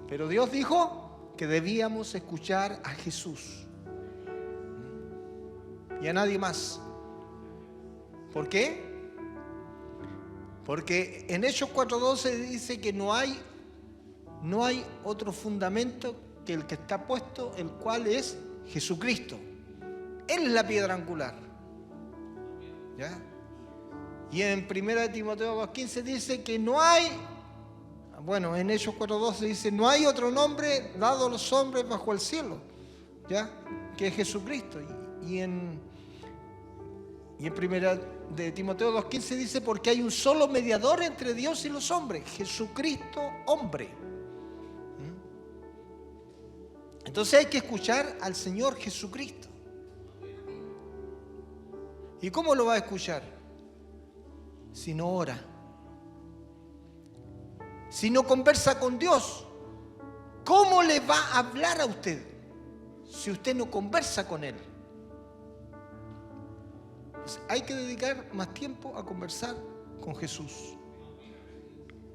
Pero Dios dijo que debíamos escuchar a Jesús. Y a nadie más. ¿Por qué? Porque en Hechos 4:12 dice que no hay otro fundamento que el que está puesto, el cual es Jesucristo. Él es la piedra angular. ¿Ya? Y en 1 Timoteo 2:15 dice que no hay, bueno, en Hechos 4:12 dice, no hay otro nombre dado a los hombres bajo el cielo, ¿ya? Que es Jesucristo. Y en 1 Timoteo 2:15 dice, porque hay un solo mediador entre Dios y los hombres, Jesucristo hombre. Entonces hay que escuchar al Señor Jesucristo. ¿Y cómo lo va a escuchar? Si no ora, si no conversa con Dios. ¿Cómo le va a hablar a usted si usted no conversa con Él? Pues hay que dedicar más tiempo a conversar con Jesús.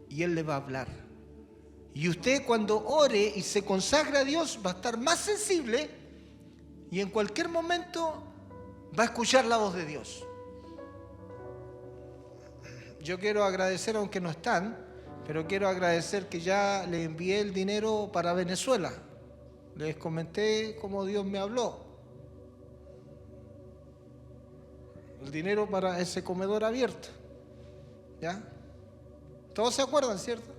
Y Él le va a hablar. Y usted, cuando ore y se consagra a Dios, va a estar más sensible y en cualquier momento va a escuchar la voz de Dios. Yo quiero agradecer, aunque no están, pero quiero agradecer que ya le envié el dinero para Venezuela. Les comenté cómo Dios me habló. El dinero para ese comedor abierto. ¿Ya? Todos se acuerdan, ¿cierto?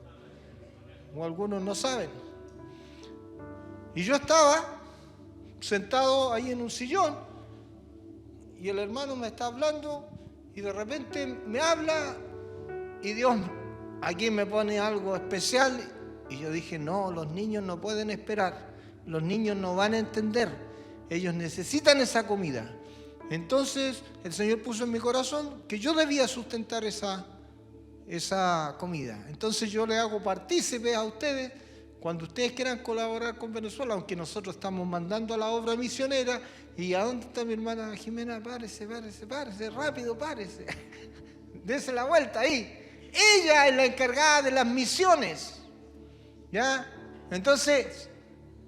O algunos no saben. Y yo estaba sentado ahí en un sillón y el hermano me está hablando y de repente me habla y Dios aquí me pone algo especial. Y yo dije, no, los niños no pueden esperar, los niños no van a entender, ellos necesitan esa comida. Entonces el Señor puso en mi corazón que yo debía sustentar esa comida. Entonces yo le hago partícipe a ustedes cuando ustedes quieran colaborar con Venezuela, aunque nosotros estamos mandando a la obra misionera. ¿Y a dónde está mi hermana Jimena? Párese, rápido, párese. Dese la vuelta ahí. Ella es la encargada de las misiones. ¿Ya? Entonces,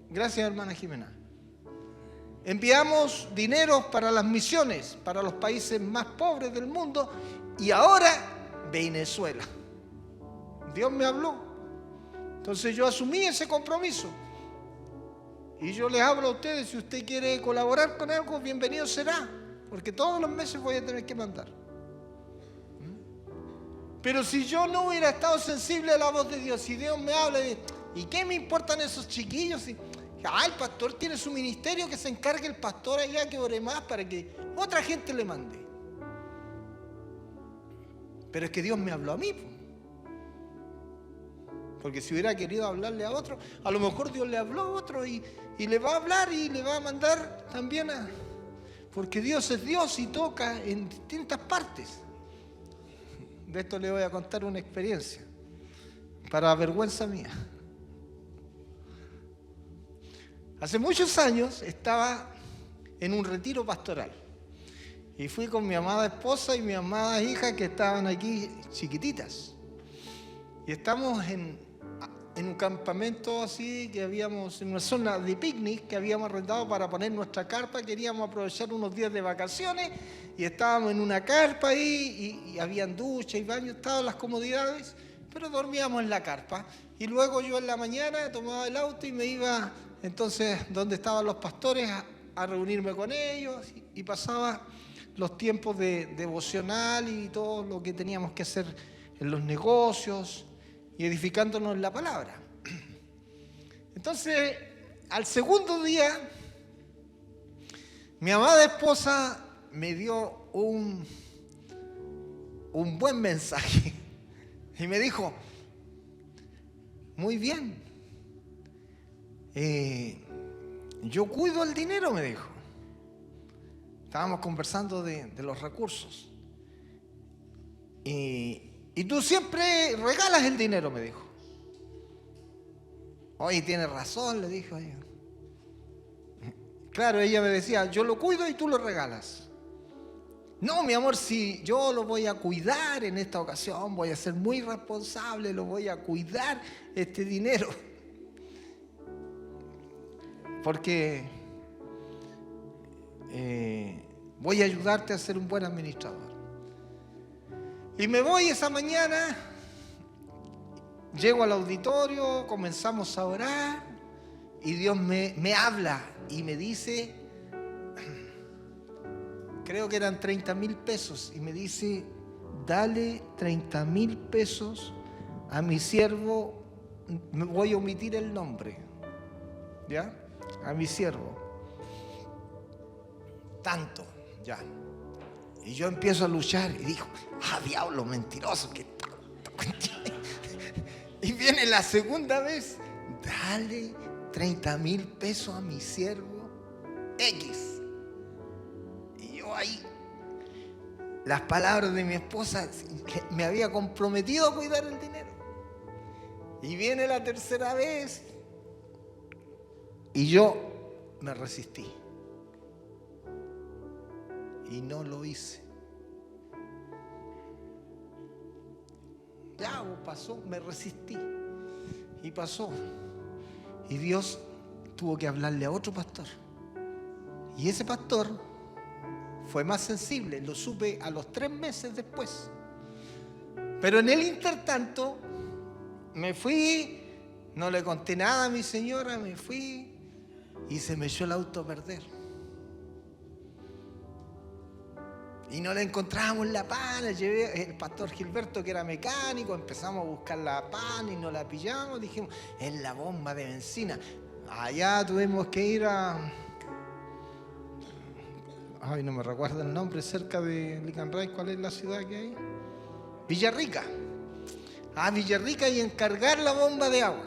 gracias hermana Jimena. Enviamos dinero para las misiones, para los países más pobres del mundo, y ahora Venezuela. Dios me habló. Entonces yo asumí ese compromiso. Y yo les hablo a ustedes, si usted quiere colaborar con algo, bienvenido será, porque todos los meses voy a tener que mandar. Pero si yo no hubiera estado sensible a la voz de Dios, si Dios me habla, ¿y qué me importan esos chiquillos? El pastor tiene su ministerio, que se encargue el pastor allá, que ore más para que otra gente le mande. Pero es que Dios me habló a mí. Porque si hubiera querido hablarle a otro, a lo mejor Dios le habló a otro y le va a hablar y le va a mandar también a... Porque Dios es Dios y toca en distintas partes. De esto le voy a contar una experiencia, para vergüenza mía. Hace muchos años estaba en un retiro pastoral y fui con mi amada esposa y mi amada hija, que estaban aquí chiquititas. Y estamos en un campamento así, que habíamos, en una zona de picnic que habíamos arrendado para poner nuestra carpa. Queríamos aprovechar unos días de vacaciones y estábamos en una carpa ahí y habían ducha y baño, estaban las comodidades, pero dormíamos en la carpa. Y luego yo en la mañana tomaba el auto y me iba entonces donde estaban los pastores a reunirme con ellos y pasaba los tiempos de devocional y todo lo que teníamos que hacer en los negocios y edificándonos en la palabra. Entonces, al segundo día, mi amada esposa me dio un buen mensaje y me dijo, muy bien, yo cuido el dinero, me dijo. Estábamos conversando de los recursos. Y tú siempre regalas el dinero, me dijo. Oye, tienes razón, le dijo ella. Claro, ella me decía, yo lo cuido y tú lo regalas. No, mi amor, si yo lo voy a cuidar en esta ocasión, voy a ser muy responsable, lo voy a cuidar este dinero. Porque voy a ayudarte a ser un buen administrador. Y me voy esa mañana, llego al auditorio, comenzamos a orar y Dios me habla y me dice, creo que eran 30,000 pesos, y me dice, dale 30,000 pesos a mi siervo, me voy a omitir el nombre, ¿ya? A mi siervo. Tanto, ya. Y yo empiezo a luchar y digo, diablo mentiroso, que tanto. Y viene la segunda vez, dale 30.000 pesos a mi siervo X. Y yo ahí, las palabras de mi esposa, que me había comprometido a cuidar el dinero. Y viene la tercera vez y yo me resistí. Y no lo hice. Ya pasó, me resistí. Y pasó. Y Dios tuvo que hablarle a otro pastor. Y ese pastor fue más sensible. Lo supe a los 3 meses después. Pero en el intertanto me fui, no le conté nada a mi señora, me fui y se me echó el auto a perder. Y no le encontrábamos la pana. Llevé el pastor Gilberto, que era mecánico, empezamos a buscar la pana y no la pillamos. Dijimos, es la bomba de benzina. Allá tuvimos que ir a... Ay, no me recuerdo el nombre, cerca de Licanray. ¿Cuál es la ciudad que hay? Villarrica. A Villarrica y encargar la bomba de agua.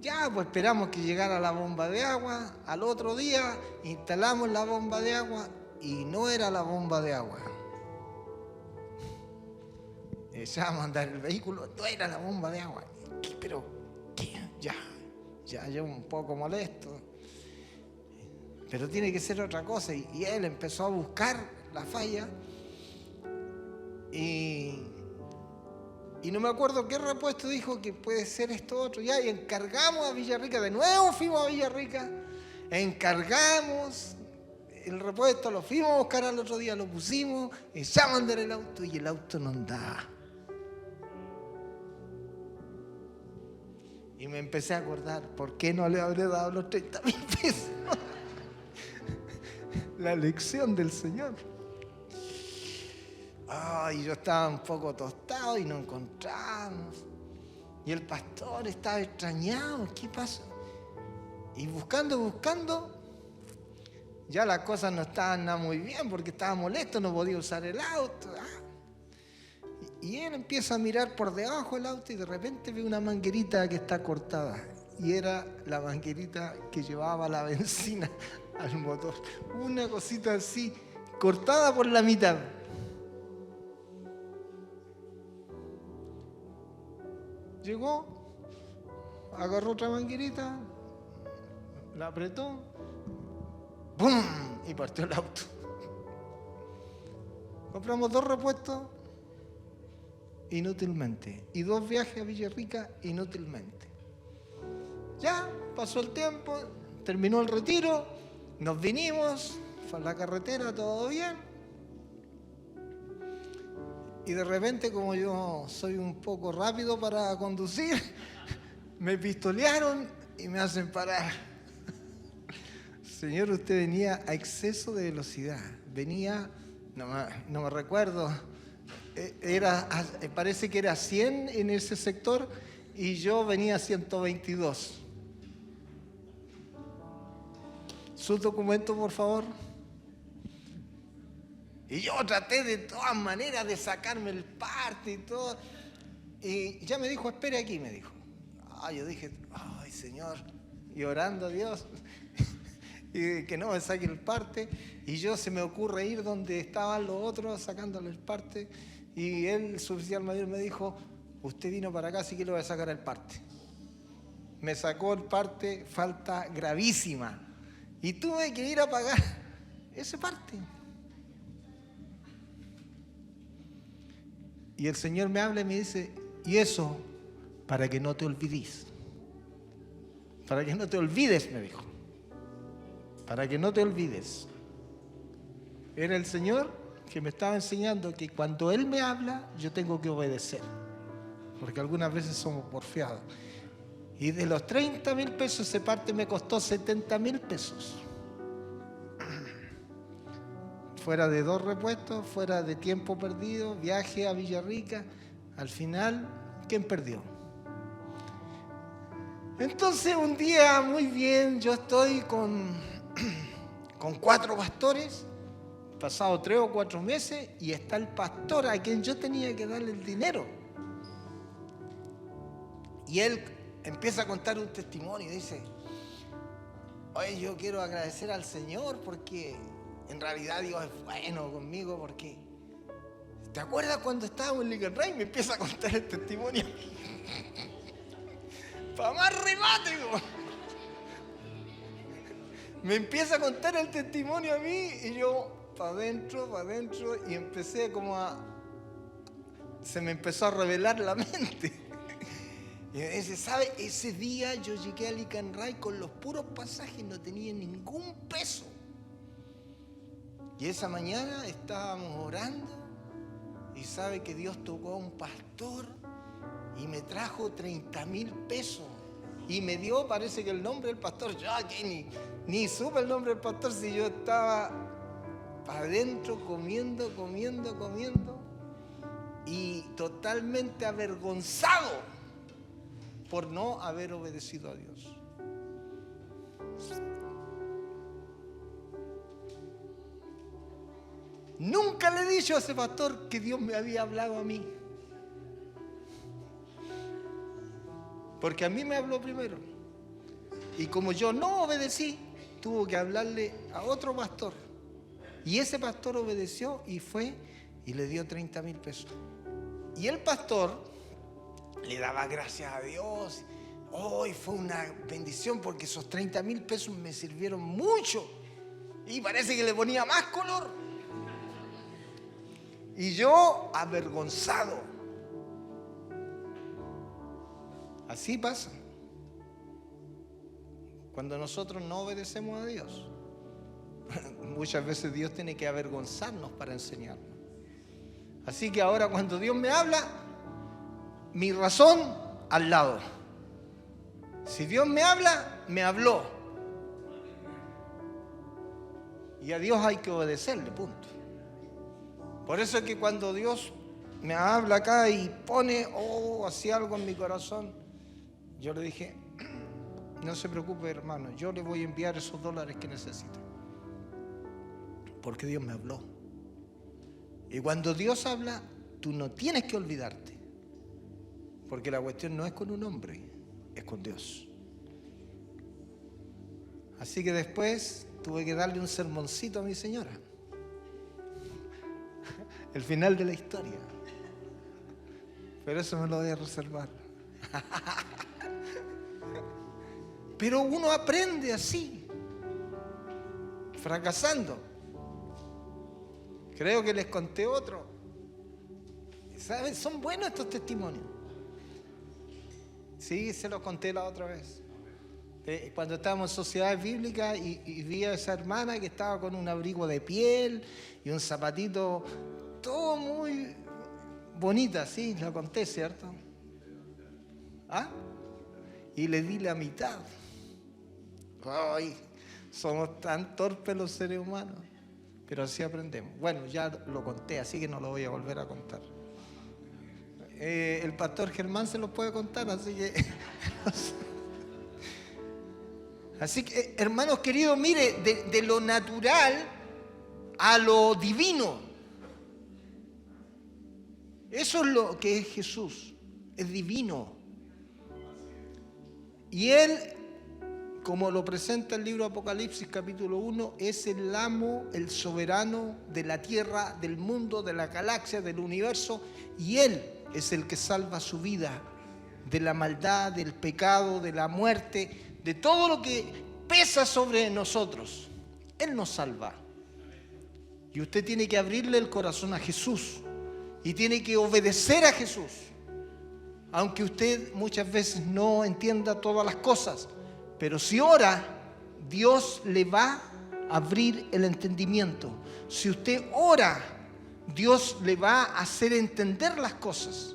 Ya, pues esperamos que llegara la bomba de agua. Al otro día instalamos la bomba de agua. Y no era la bomba de agua. Echábamos a andar el vehículo, no era la bomba de agua. Pero, ¿qué? Ya yo un poco molesto. Pero tiene que ser otra cosa. Y él empezó a buscar la falla. Y no me acuerdo qué repuesto dijo que puede ser esto otro. Ya, y encargamos a Villarrica. De nuevo fuimos a Villarrica. Encargamos el repuesto, lo fuimos a buscar al otro día, lo pusimos, echamos a andar el auto y el auto no andaba. Y me empecé a acordar, ¿por qué no le habré dado los 30.000 pesos? La lección del Señor. Ay, yo estaba un poco tostado y no encontrábamos. Y el pastor estaba extrañado, ¿qué pasó? Y buscando, ya las cosas no estaban nada muy bien porque estaba molesto, no podía usar el auto. Y él empieza a mirar por debajo del auto y de repente ve una manguerita que está cortada. Y era la manguerita que llevaba la benzina al motor. Una cosita así, cortada por la mitad. Llegó, agarró otra manguerita, la apretó, ¡pum! Y partió el auto. Compramos 2 repuestos inútilmente y 2 viajes a Villarrica inútilmente. Ya pasó el tiempo, terminó el retiro, nos vinimos, fue a la carretera, todo bien. Y de repente, como yo soy un poco rápido para conducir, me pistolearon y me hacen parar. Señor, usted venía a exceso de velocidad. Venía, no me recuerdo, parece que era 100 en ese sector y yo venía a 122. Sus documentos, por favor. Y yo traté de todas maneras de sacarme el parte y todo. Y ya me dijo, espere aquí, me dijo. Yo dije, ay, Señor, y orando a Dios, y que no me saque el parte. Y yo se me ocurre ir donde estaban los otros sacándole el parte. Y él, su oficial mayor, me dijo, usted vino para acá, así que le voy a sacar el parte. Me sacó el parte, falta gravísima. Y tuve que ir a pagar ese parte. Y el Señor me habla y me dice, y eso para que no te olvides. Para que no te olvides, me dijo. Para que no te olvides. Era el Señor que me estaba enseñando que cuando Él me habla, yo tengo que obedecer. Porque algunas veces somos porfiados. Y de los 30.000 pesos, ese parte me costó 70.000 pesos. Fuera de 2 repuestos, fuera de tiempo perdido, viaje a Villarrica. Al final, ¿quién perdió? Entonces un día, muy bien, yo estoy con 4 pastores, pasado 3 o 4 meses, y está el pastor a quien yo tenía que darle el dinero. Y él empieza a contar un testimonio y dice, oye, yo quiero agradecer al Señor porque en realidad Dios es bueno conmigo, porque ¿te acuerdas cuando estábamos en Liquenray? Me empieza a contar el testimonio. Para más remate, me empieza a contar el testimonio a mí y yo para adentro, y empecé se me empezó a revelar la mente. Y me dice, ¿sabe? Ese día yo llegué a Liquenray con los puros pasajes, no tenía ningún peso. Y esa mañana estábamos orando y sabe que Dios tocó a un pastor y me trajo 30,000 pesos. Y me dio, parece que el nombre del pastor, yo aquí ni supe el nombre del pastor, si yo estaba para adentro comiendo y totalmente avergonzado por no haber obedecido a Dios. Nunca le he dicho a ese pastor que Dios me había hablado a mí. Porque a mí me habló primero. Y como yo no obedecí, tuvo que hablarle a otro pastor. Y ese pastor obedeció y fue y le dio 30,000 pesos. Y el pastor le daba gracias a Dios. Hoy fue una bendición porque esos 30,000 pesos me sirvieron mucho. Y parece que le ponía más color. Y yo avergonzado. Así pasa. Cuando nosotros no obedecemos a Dios, muchas veces Dios tiene que avergonzarnos para enseñarnos. Así que ahora cuando Dios me habla, mi razón al lado. Si Dios me habla, me habló. Y a Dios hay que obedecerle, punto. Por eso es que cuando Dios me habla acá y pone así algo en mi corazón, yo le dije, no se preocupe, hermano, yo le voy a enviar esos dólares que necesita. Porque Dios me habló. Y cuando Dios habla, tú no tienes que olvidarte. Porque la cuestión no es con un hombre, es con Dios. Así que después tuve que darle un sermoncito a mi señora. El final de la historia. Pero eso me lo voy a reservar. Pero uno aprende así, fracasando. Creo que les conté otro. ¿Saben? Son buenos estos testimonios. Sí, se los conté la otra vez. Cuando estábamos en sociedades bíblicas y vi a esa hermana que estaba con un abrigo de piel y un zapatito, todo muy bonita, sí, lo conté, ¿cierto? ¿Ah? Y le di la mitad. Ay, somos tan torpes los seres humanos, pero así aprendemos. Bueno, ya lo conté, así que no lo voy a volver a contar. El pastor Germán se lo puede contar, así que... Así que, hermanos queridos, mire, de lo natural a lo divino. Eso es lo que es Jesús, es divino. Y Él, como lo presenta el libro de Apocalipsis capítulo 1, es el amo, el soberano de la tierra, del mundo, de la galaxia, del universo. Y Él es el que salva su vida de la maldad, del pecado, de la muerte, de todo lo que pesa sobre nosotros. Él nos salva. Y usted tiene que abrirle el corazón a Jesús. Y tiene que obedecer a Jesús. Aunque usted muchas veces no entienda todas las cosas. Pero si ora, Dios le va a abrir el entendimiento. Si usted ora, Dios le va a hacer entender las cosas.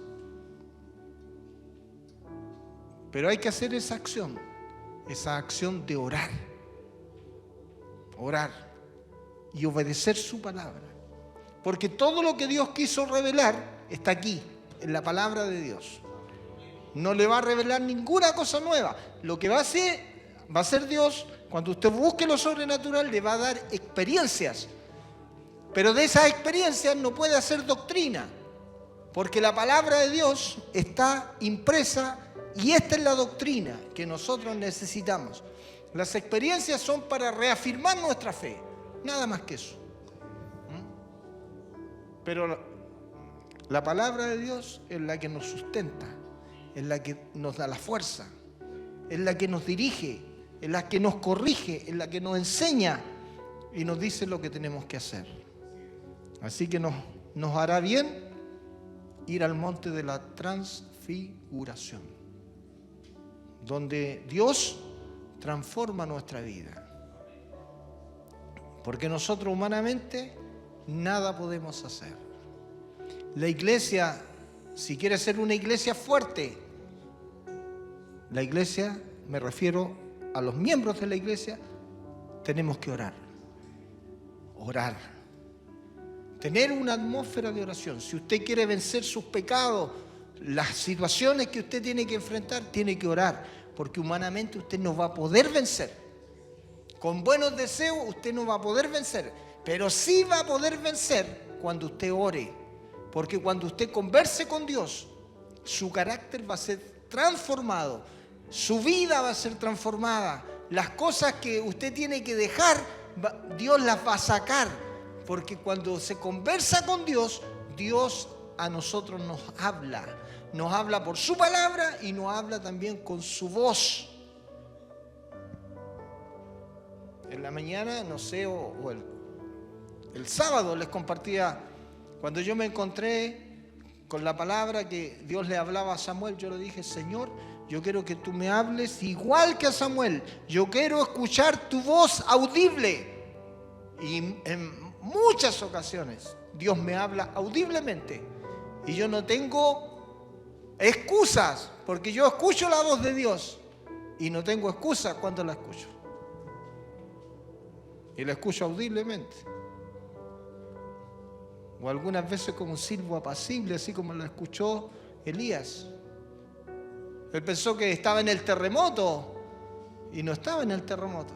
Pero hay que hacer esa acción de orar. Orar y obedecer su palabra. Porque todo lo que Dios quiso revelar está aquí, en la palabra de Dios. No le va a revelar ninguna cosa nueva. Lo que va a hacer Dios, cuando usted busque lo sobrenatural, le va a dar experiencias. Pero de esas experiencias no puede hacer doctrina. Porque la palabra de Dios está impresa Y esta es la doctrina que nosotros necesitamos. Las experiencias son para reafirmar nuestra fe, nada más que eso. Pero la palabra de Dios es la que nos sustenta, es la que nos da la fuerza, es la que nos dirige, es la que nos corrige, es la que nos enseña y nos dice lo que tenemos que hacer. Así que nos hará bien ir al monte de la transfiguración, donde Dios transforma nuestra vida. Porque nosotros humanamente nada podemos hacer. La iglesia, si quiere ser una iglesia fuerte, la iglesia, me refiero a los miembros de la iglesia, tenemos que orar. Orar. Tener una atmósfera de oración. Si usted quiere vencer sus pecados, las situaciones que usted tiene que enfrentar, tiene que orar, porque humanamente usted no va a poder vencer. Con buenos deseos usted no va a poder vencer, pero sí va a poder vencer cuando usted ore, porque cuando usted converse con Dios, su carácter va a ser transformado, su vida va a ser transformada, las cosas que usted tiene que dejar, Dios las va a sacar, porque cuando se conversa con Dios, Dios a nosotros nos habla por su palabra y nos habla también con su voz. En la mañana, no sé, o el sábado les compartía, cuando yo me encontré con la palabra que Dios le hablaba a Samuel, yo le dije, Señor, yo quiero que tú me hables igual que a Samuel, yo quiero escuchar tu voz audible. Y en muchas ocasiones Dios me habla audiblemente y yo no tengo excusas, porque yo escucho la voz de Dios y no tengo excusas cuando la escucho. Y la escucho audiblemente. O algunas veces como un silbo apacible, así como lo escuchó Elías. Él pensó que estaba en el terremoto y no estaba en el terremoto,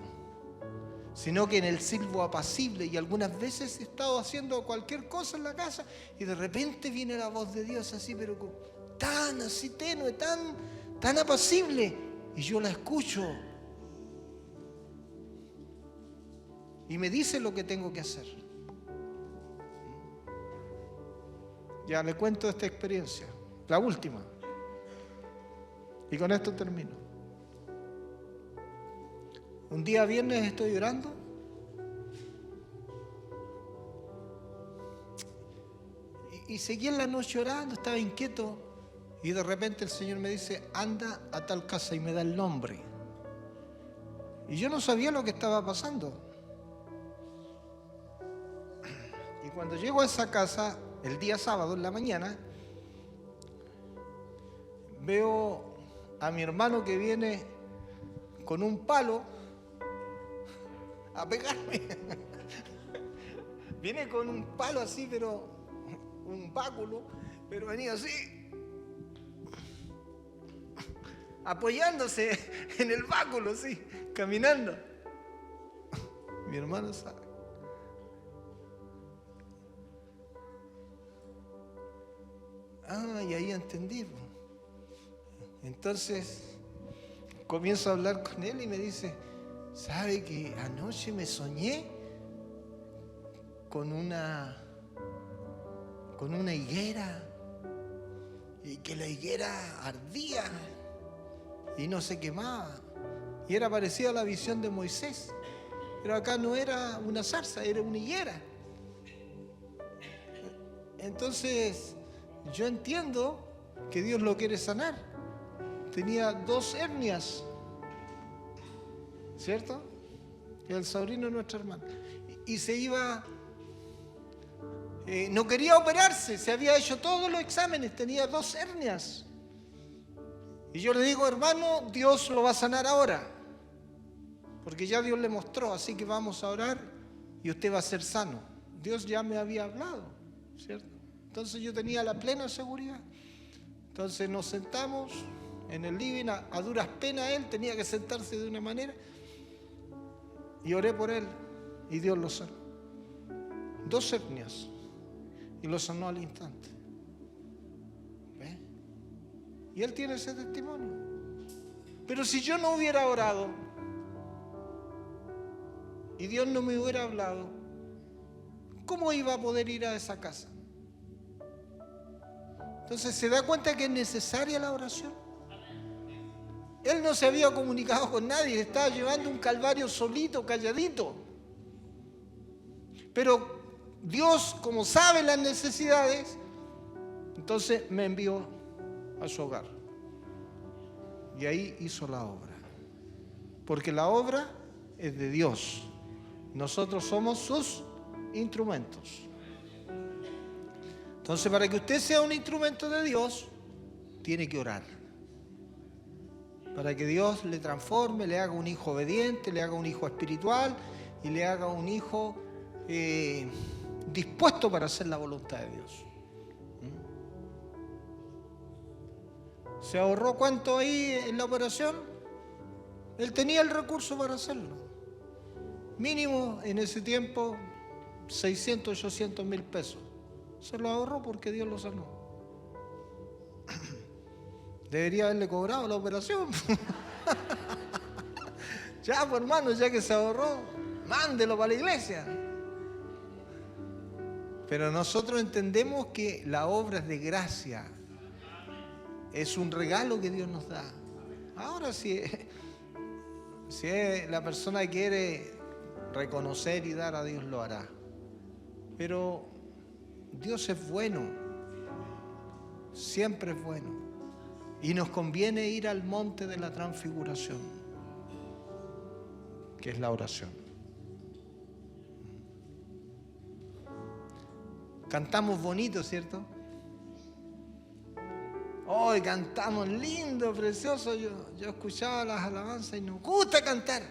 sino que en el silbo apacible. Y algunas veces he estado haciendo cualquier cosa en la casa y de repente viene la voz de Dios así, pero tan así tenue, tan apacible, y yo la escucho y me dice lo que tengo que hacer. Ya le cuento esta experiencia, la última, y con esto termino. Un día viernes estoy orando y seguí en la noche orando, estaba inquieto y de repente el Señor me dice, anda a tal casa, y me da el nombre. Y yo no sabía lo que estaba pasando. Y cuando llego a esa casa, el día sábado en la mañana, veo a mi hermano que viene con un palo a pegarme. Viene con un palo así, pero un báculo, pero venía así, apoyándose en el báculo, así, caminando. Mi hermano sabe. Y ahí entendí. Entonces comienzo a hablar con él y me dice, ¿sabe que anoche me soñé con una higuera y que la higuera ardía y no se quemaba? Y era parecida a la visión de Moisés, pero acá no era una zarza, era una higuera. Entonces yo entiendo que Dios lo quiere sanar. Tenía 2 hernias, ¿cierto? El sobrino de nuestra hermana. Y se iba, no quería operarse, se había hecho todos los exámenes, tenía 2 hernias. Y yo le digo, hermano, Dios lo va a sanar ahora, porque ya Dios le mostró, así que vamos a orar y usted va a ser sano. Dios ya me había hablado, ¿cierto? Entonces yo tenía la plena seguridad. Entonces nos sentamos en el living, a duras penas él tenía que sentarse de una manera, y oré por él y Dios lo sanó. 2 hernias y lo sanó al instante. ¿Ve? Y él tiene ese testimonio. Pero si yo no hubiera orado y Dios no me hubiera hablado, ¿cómo iba a poder ir a esa casa? Entonces, ¿se da cuenta que es necesaria la oración? Él no se había comunicado con nadie, estaba llevando un calvario solito, calladito. Pero Dios, como sabe las necesidades, entonces me envió a su hogar. Y ahí hizo la obra. Porque la obra es de Dios. Nosotros somos sus instrumentos. Entonces, para que usted sea un instrumento de Dios, tiene que orar. Para que Dios le transforme, le haga un hijo obediente, le haga un hijo espiritual y le haga un hijo dispuesto para hacer la voluntad de Dios. ¿Se ahorró cuánto ahí en la operación? Él tenía el recurso para hacerlo. Mínimo en ese tiempo 600, 800 mil pesos. Se lo ahorró porque Dios lo sanó. Debería haberle cobrado la operación. Ya, pues, hermano, ya que se ahorró, mándelo para la iglesia. Pero nosotros entendemos que la obra es de gracia. Es un regalo que Dios nos da. Ahora, si la persona quiere reconocer y dar a Dios, lo hará. Pero Dios es bueno. Siempre es bueno. Y nos conviene ir al monte de la transfiguración, que es la oración. Cantamos bonito, ¿cierto? Hoy cantamos lindo, precioso. Yo escuchaba las alabanzas y nos gusta cantar,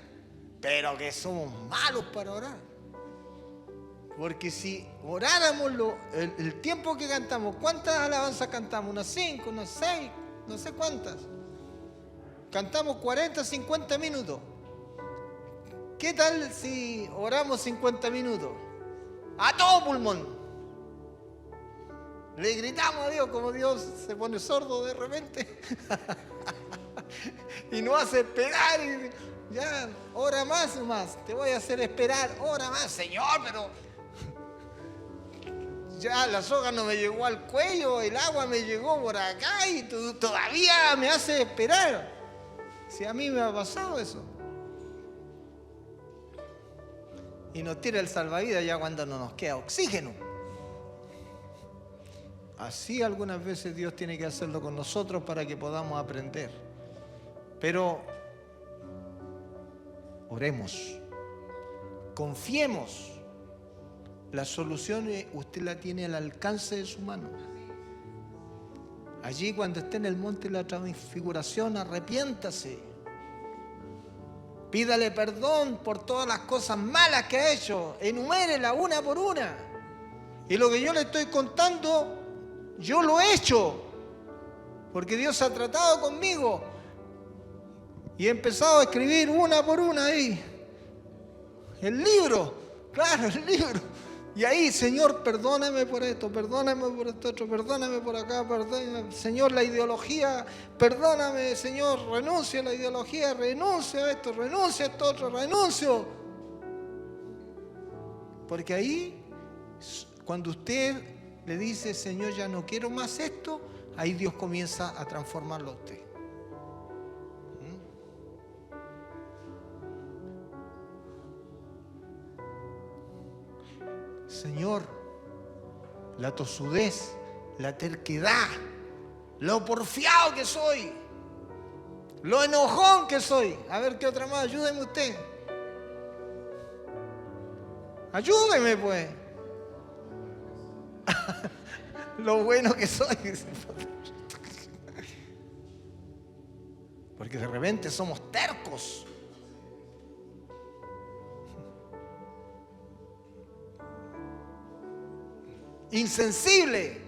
pero que somos malos para orar. Porque si oráramos el tiempo que cantamos, ¿cuántas alabanzas cantamos? Unas 5, unas 6, no sé cuántas. Cantamos 40, 50 minutos. ¿Qué tal si oramos 50 minutos? A todo pulmón. Le gritamos a Dios, como Dios se pone sordo de repente y nos hace esperar. Y ya, ora más o más, te voy a hacer esperar, ora más, Señor, pero ya la soga no me llegó al cuello, el agua me llegó por acá y tú todavía me haces esperar. Si a mí me ha pasado eso. Y nos tira el salvavidas ya cuando no nos queda oxígeno. Así algunas veces Dios tiene que hacerlo con nosotros para que podamos aprender. Pero oremos, confiemos. La solución usted la tiene al alcance de su mano. Allí cuando esté en el monte de la transfiguración, arrepiéntase. Pídale perdón por todas las cosas malas que ha hecho. Enumérela una por una. Y lo que yo le estoy contando, yo lo he hecho, porque Dios ha tratado conmigo. Y he empezado a escribir una por una ahí. El libro, claro, el libro. Y ahí, Señor, perdóname por esto, perdóname por esto otro, perdóname por acá, perdóname, Señor, la ideología, perdóname, Señor, renuncio a la ideología, renuncio a esto otro, renuncio. Porque ahí, cuando usted le dice, Señor, ya no quiero más esto, ahí Dios comienza a transformarlo a usted. Señor, la tosudez, la terquedad, lo porfiado que soy, lo enojón que soy. A ver qué otra más, ayúdeme usted. Ayúdeme pues. Lo bueno que soy. Porque de repente somos tercos. Insensible.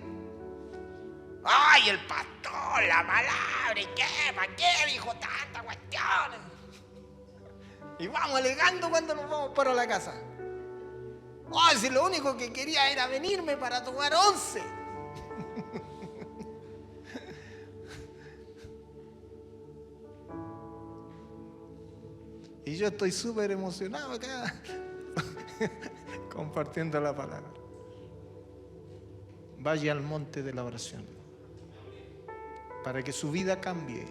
Ay, el pastor, la palabra, ¿y qué? ¿Para qué dijo tantas cuestiones? Y vamos alegando cuando nos vamos para la casa. Ay, si lo único que quería era venirme para tomar 11. Y yo estoy súper emocionado acá compartiendo la palabra. Vaya al monte de la oración para que su vida cambie.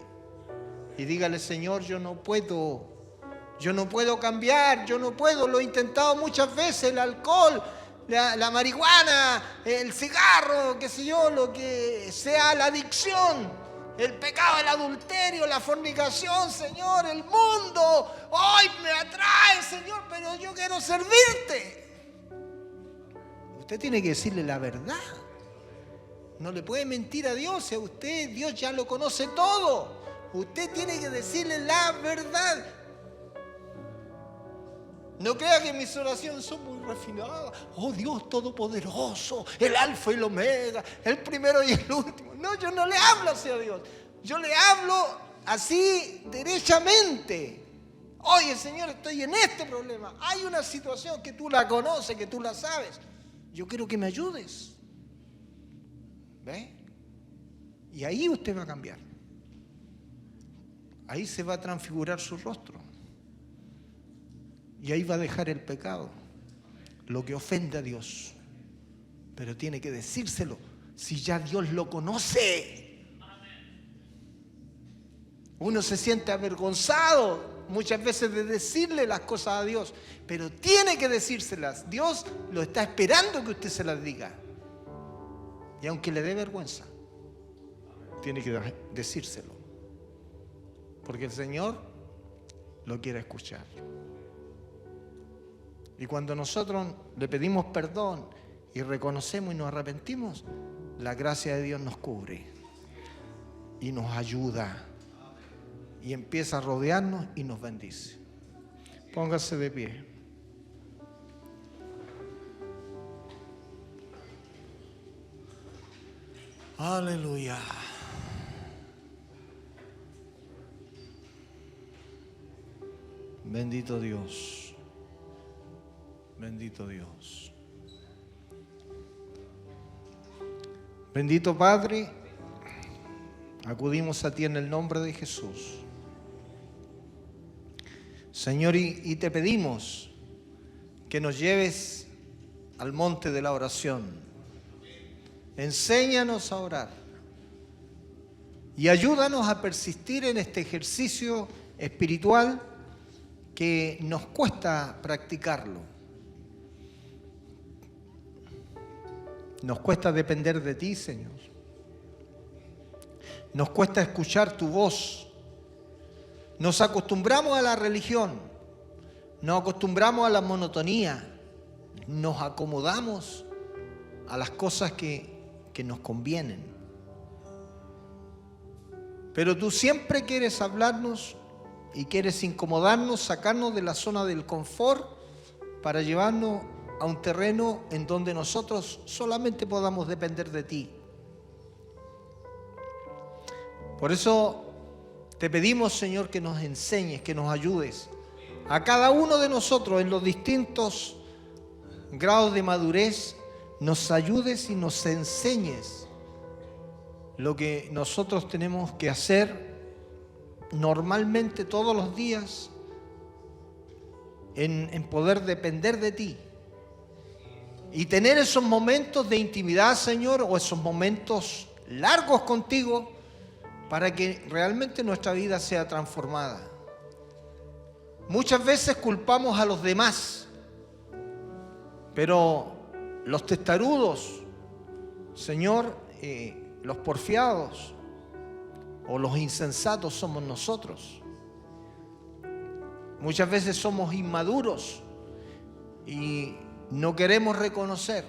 Y dígale: Señor, yo no puedo cambiar, yo no puedo, lo he intentado muchas veces, el alcohol, la marihuana, el cigarro, qué sé yo, lo que sea, la adicción, el pecado, el adulterio, la fornicación, Señor, el mundo, hoy me atrae, Señor, pero yo quiero servirte. Usted tiene que decirle la verdad. No le puede mentir a Dios, a usted Dios ya lo conoce todo. Usted tiene que decirle la verdad. No crea que mis oraciones son muy refinadas. Oh Dios Todopoderoso, el Alfa y el Omega, el primero y el último. No, yo no le hablo así a Dios. Yo le hablo así derechamente. Oye, Señor, estoy en este problema. Hay una situación que tú la conoces, que tú la sabes. Yo quiero que me ayudes. ¿Ve? Y ahí usted va a cambiar. Ahí se va a transfigurar su rostro. Y ahí va a dejar el pecado, lo que ofende a Dios. Pero tiene que decírselo, si ya Dios lo conoce. Uno se siente avergonzado muchas veces de decirle las cosas a Dios, pero tiene que decírselas. Dios lo está esperando que usted se las diga. Y aunque le dé vergüenza, tiene que decírselo. Porque el Señor lo quiere escuchar. Y cuando nosotros le pedimos perdón y reconocemos y nos arrepentimos, la gracia de Dios nos cubre y nos ayuda y empieza a rodearnos y nos bendice. Póngase de pie. Aleluya. Bendito Dios. Bendito Dios. Bendito Padre, acudimos a ti en el nombre de Jesús. Señor, y te pedimos que nos lleves al monte de la oración. Enséñanos a orar y ayúdanos a persistir en este ejercicio espiritual que nos cuesta practicarlo. Nos cuesta depender de ti, Señor. Nos cuesta escuchar tu voz. Nos acostumbramos a la religión. Nos acostumbramos a la monotonía. Nos acomodamos a las cosas que nos convienen. Pero tú siempre quieres hablarnos y quieres incomodarnos, sacarnos de la zona del confort para llevarnos a un terreno en donde nosotros solamente podamos depender de ti. Por eso te pedimos, Señor, que nos enseñes, que nos ayudes a cada uno de nosotros en los distintos grados de madurez, nos ayudes y nos enseñes lo que nosotros tenemos que hacer normalmente todos los días en poder depender de ti. Y tener esos momentos de intimidad, Señor, o esos momentos largos contigo, para que realmente nuestra vida sea transformada. Muchas veces culpamos a los demás, pero los testarudos, Señor, los porfiados o los insensatos somos nosotros. Muchas veces somos inmaduros y no queremos reconocer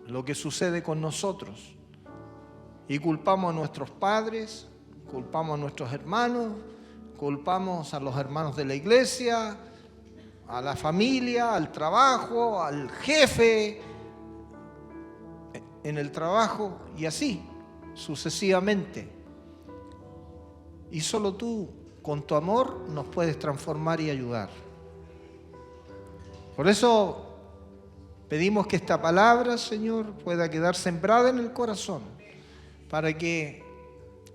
lo que sucede con nosotros y culpamos a nuestros padres, culpamos a nuestros hermanos, culpamos a los hermanos de la iglesia, a la familia, al trabajo, al jefe en el trabajo y así sucesivamente. Y solo tú, con tu amor, nos puedes transformar y ayudar. Por eso pedimos que esta palabra, Señor, pueda quedar sembrada en el corazón, para que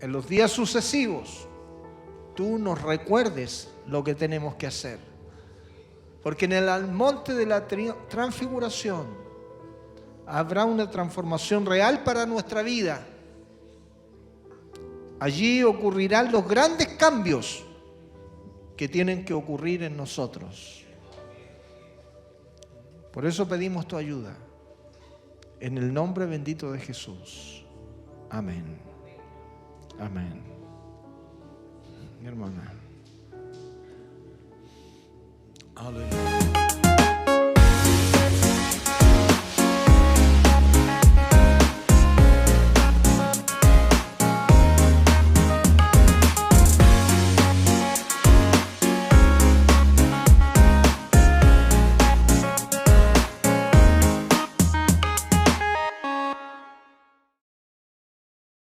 en los días sucesivos tú nos recuerdes lo que tenemos que hacer. Porque en el monte de la transfiguración habrá una transformación real para nuestra vida. Allí ocurrirán los grandes cambios que tienen que ocurrir en nosotros. Por eso pedimos tu ayuda. En el nombre bendito de Jesús. Amén. Amén. Mi hermana. Aleluya.